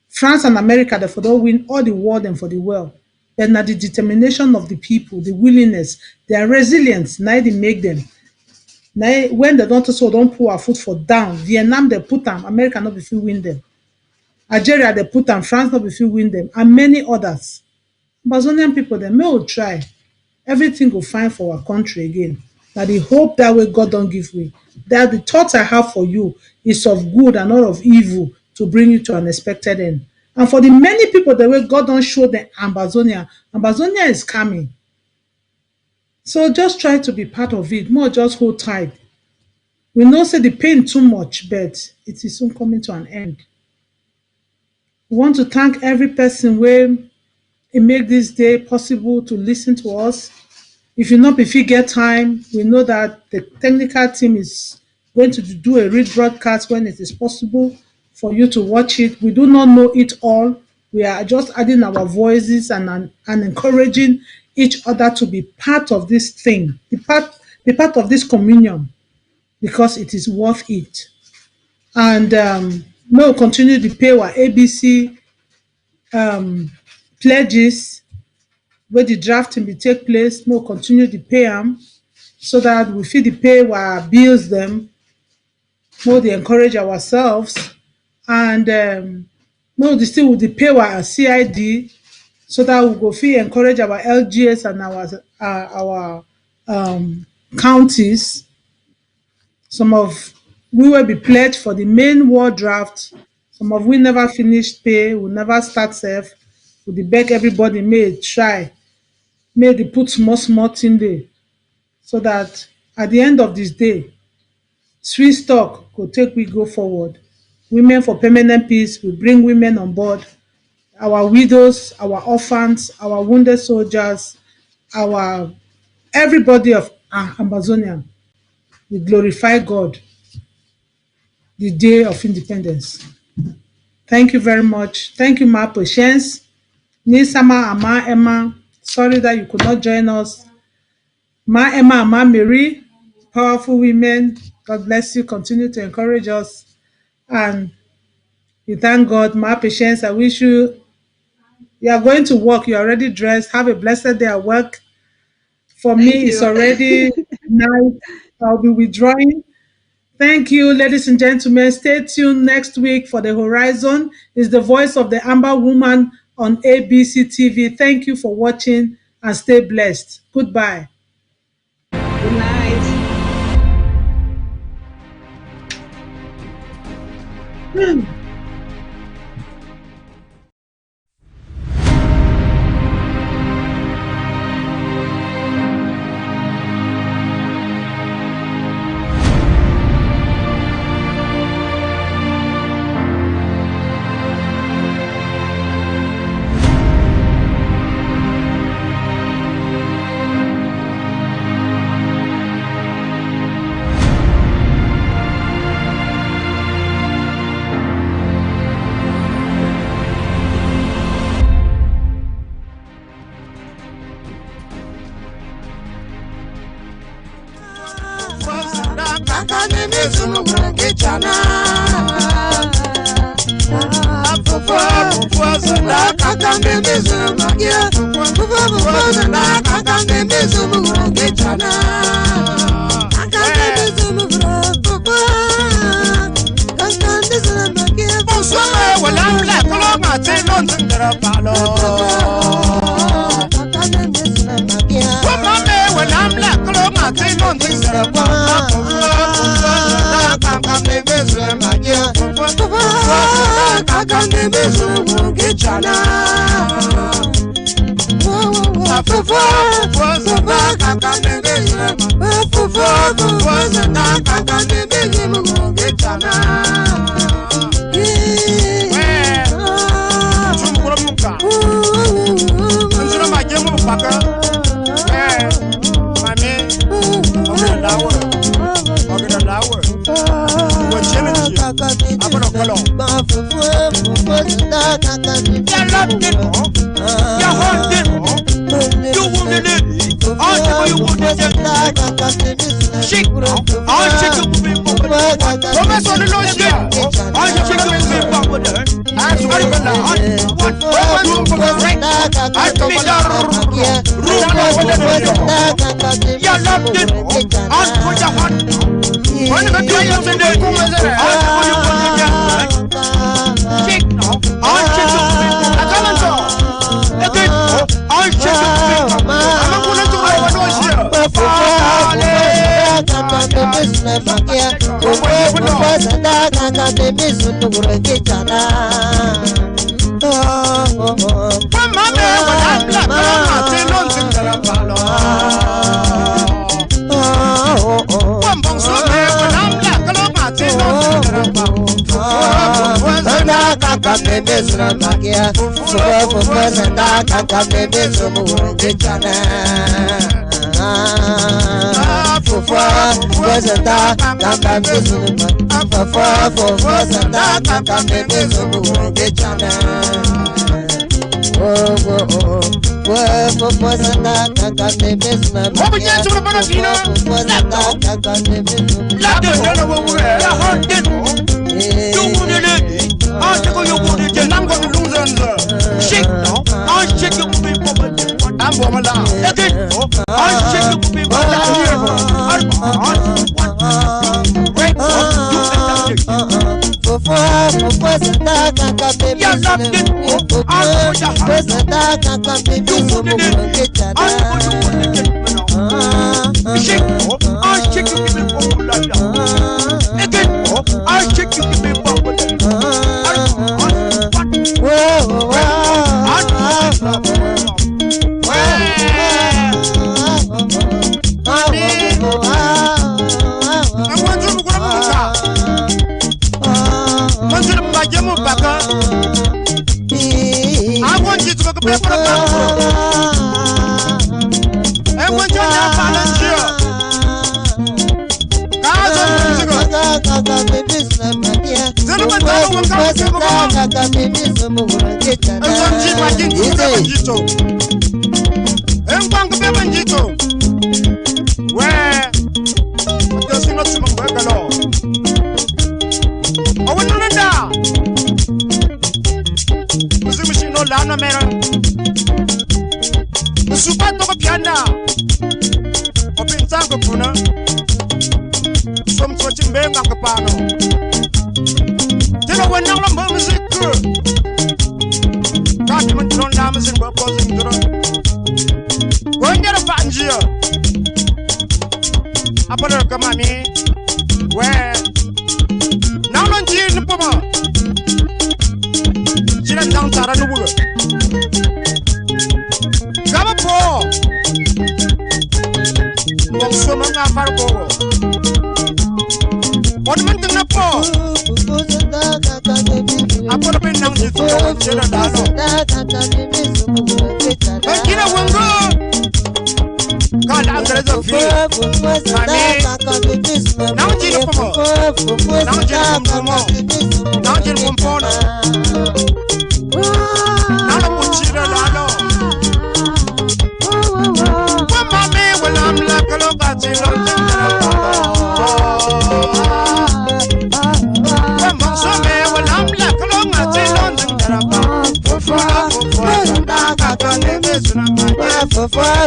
France and America dem for don win all the war dem for the world. But na the determination of the people, the willingness, their resilience, na e dey make dem. Na when dem don talk say don put our foot for down, Vietnam dem put am, America no be fit win dem. Algeria dem put am, France no be fit win dem, and many others. Ambazonian people dem make we try. Everything go fine for our country again. Na the hope that way God don give me. That the thoughts I have for you is of good and not of evil, to bring you to an expected end. And for the many people the way God don show them Ambazonia is coming. So just try to be part of it. More just hold tight. We know say the pain too much, but it is soon coming to an end. We want to thank every person where it make this day possible to listen to us. If you not if you get time, we know that the technical team is going to do a rebroadcast when it is possible for you to watch it. We do not know it all. We are just adding our voices and encouraging each other to be part of this thing, be part of this communion, because it is worth it. And we'll continue to pay our ABC pledges where the drafting will take place. We'll continue to pay them so that we fit to pay our bills them. We'll encourage ourselves, and we'll still with pay our CID so that we go fit encourage our LGS and our counties. Some of we will be pledged for the main war draft. Some of we never finished pay, we never start safe. We beg everybody may try, may they put small thing there, so that at the end of this day, sweet stock could take we go forward. Women for permanent peace, we bring women on board. Our widows, our orphans, our wounded soldiers, our everybody of Ambazonia, we glorify God the day of independence. Thank you very much. Thank you, Ma Patience. Nisama Ama Emma, sorry that you could not join us. Ma Emma Ama Mary, powerful women. God bless you. Continue to encourage us. And we thank God. Ma Patience, I wish you are going to work. You're already dressed. Have a blessed day at work. For me, it's already night. I'll be withdrawing. Thank you, ladies and gentlemen. Stay tuned next week for The Horizon. It's the voice of the Amber woman on ABC TV. Thank you for watching and stay blessed. Goodbye. Good night. Kaka chana. Akande sumufra papa. Akande sumake papa. Bonsomme walamla koloma tenon tindra palo. Akande sumake. Bonsomme walamla koloma tenon tindra palo. Akande sumake. Akande sumake chana. Shake now, I'll shake you with me. Come on, son, no shit. I'll shake you with me. I'm sorry for that. What? I told you that. You loved it. I'll put your hand. When the guy is in there, I'll put your hand. Shake now, I'll shake you with me. I come on, son. Again, I'll shake you with me. I'm not going to do it.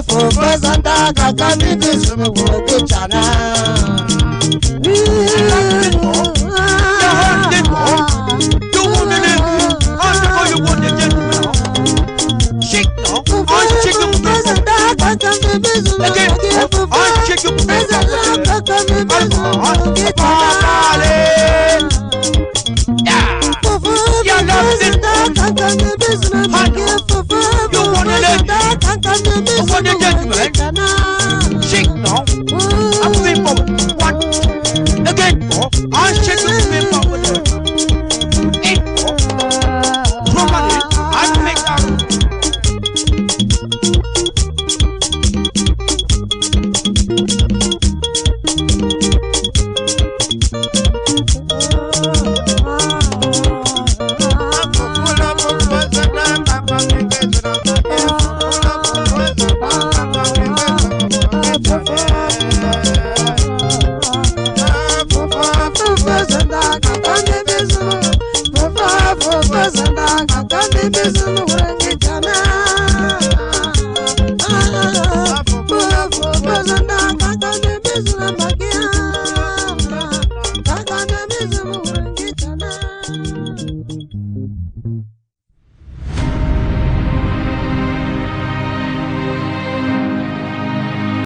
For Zanda,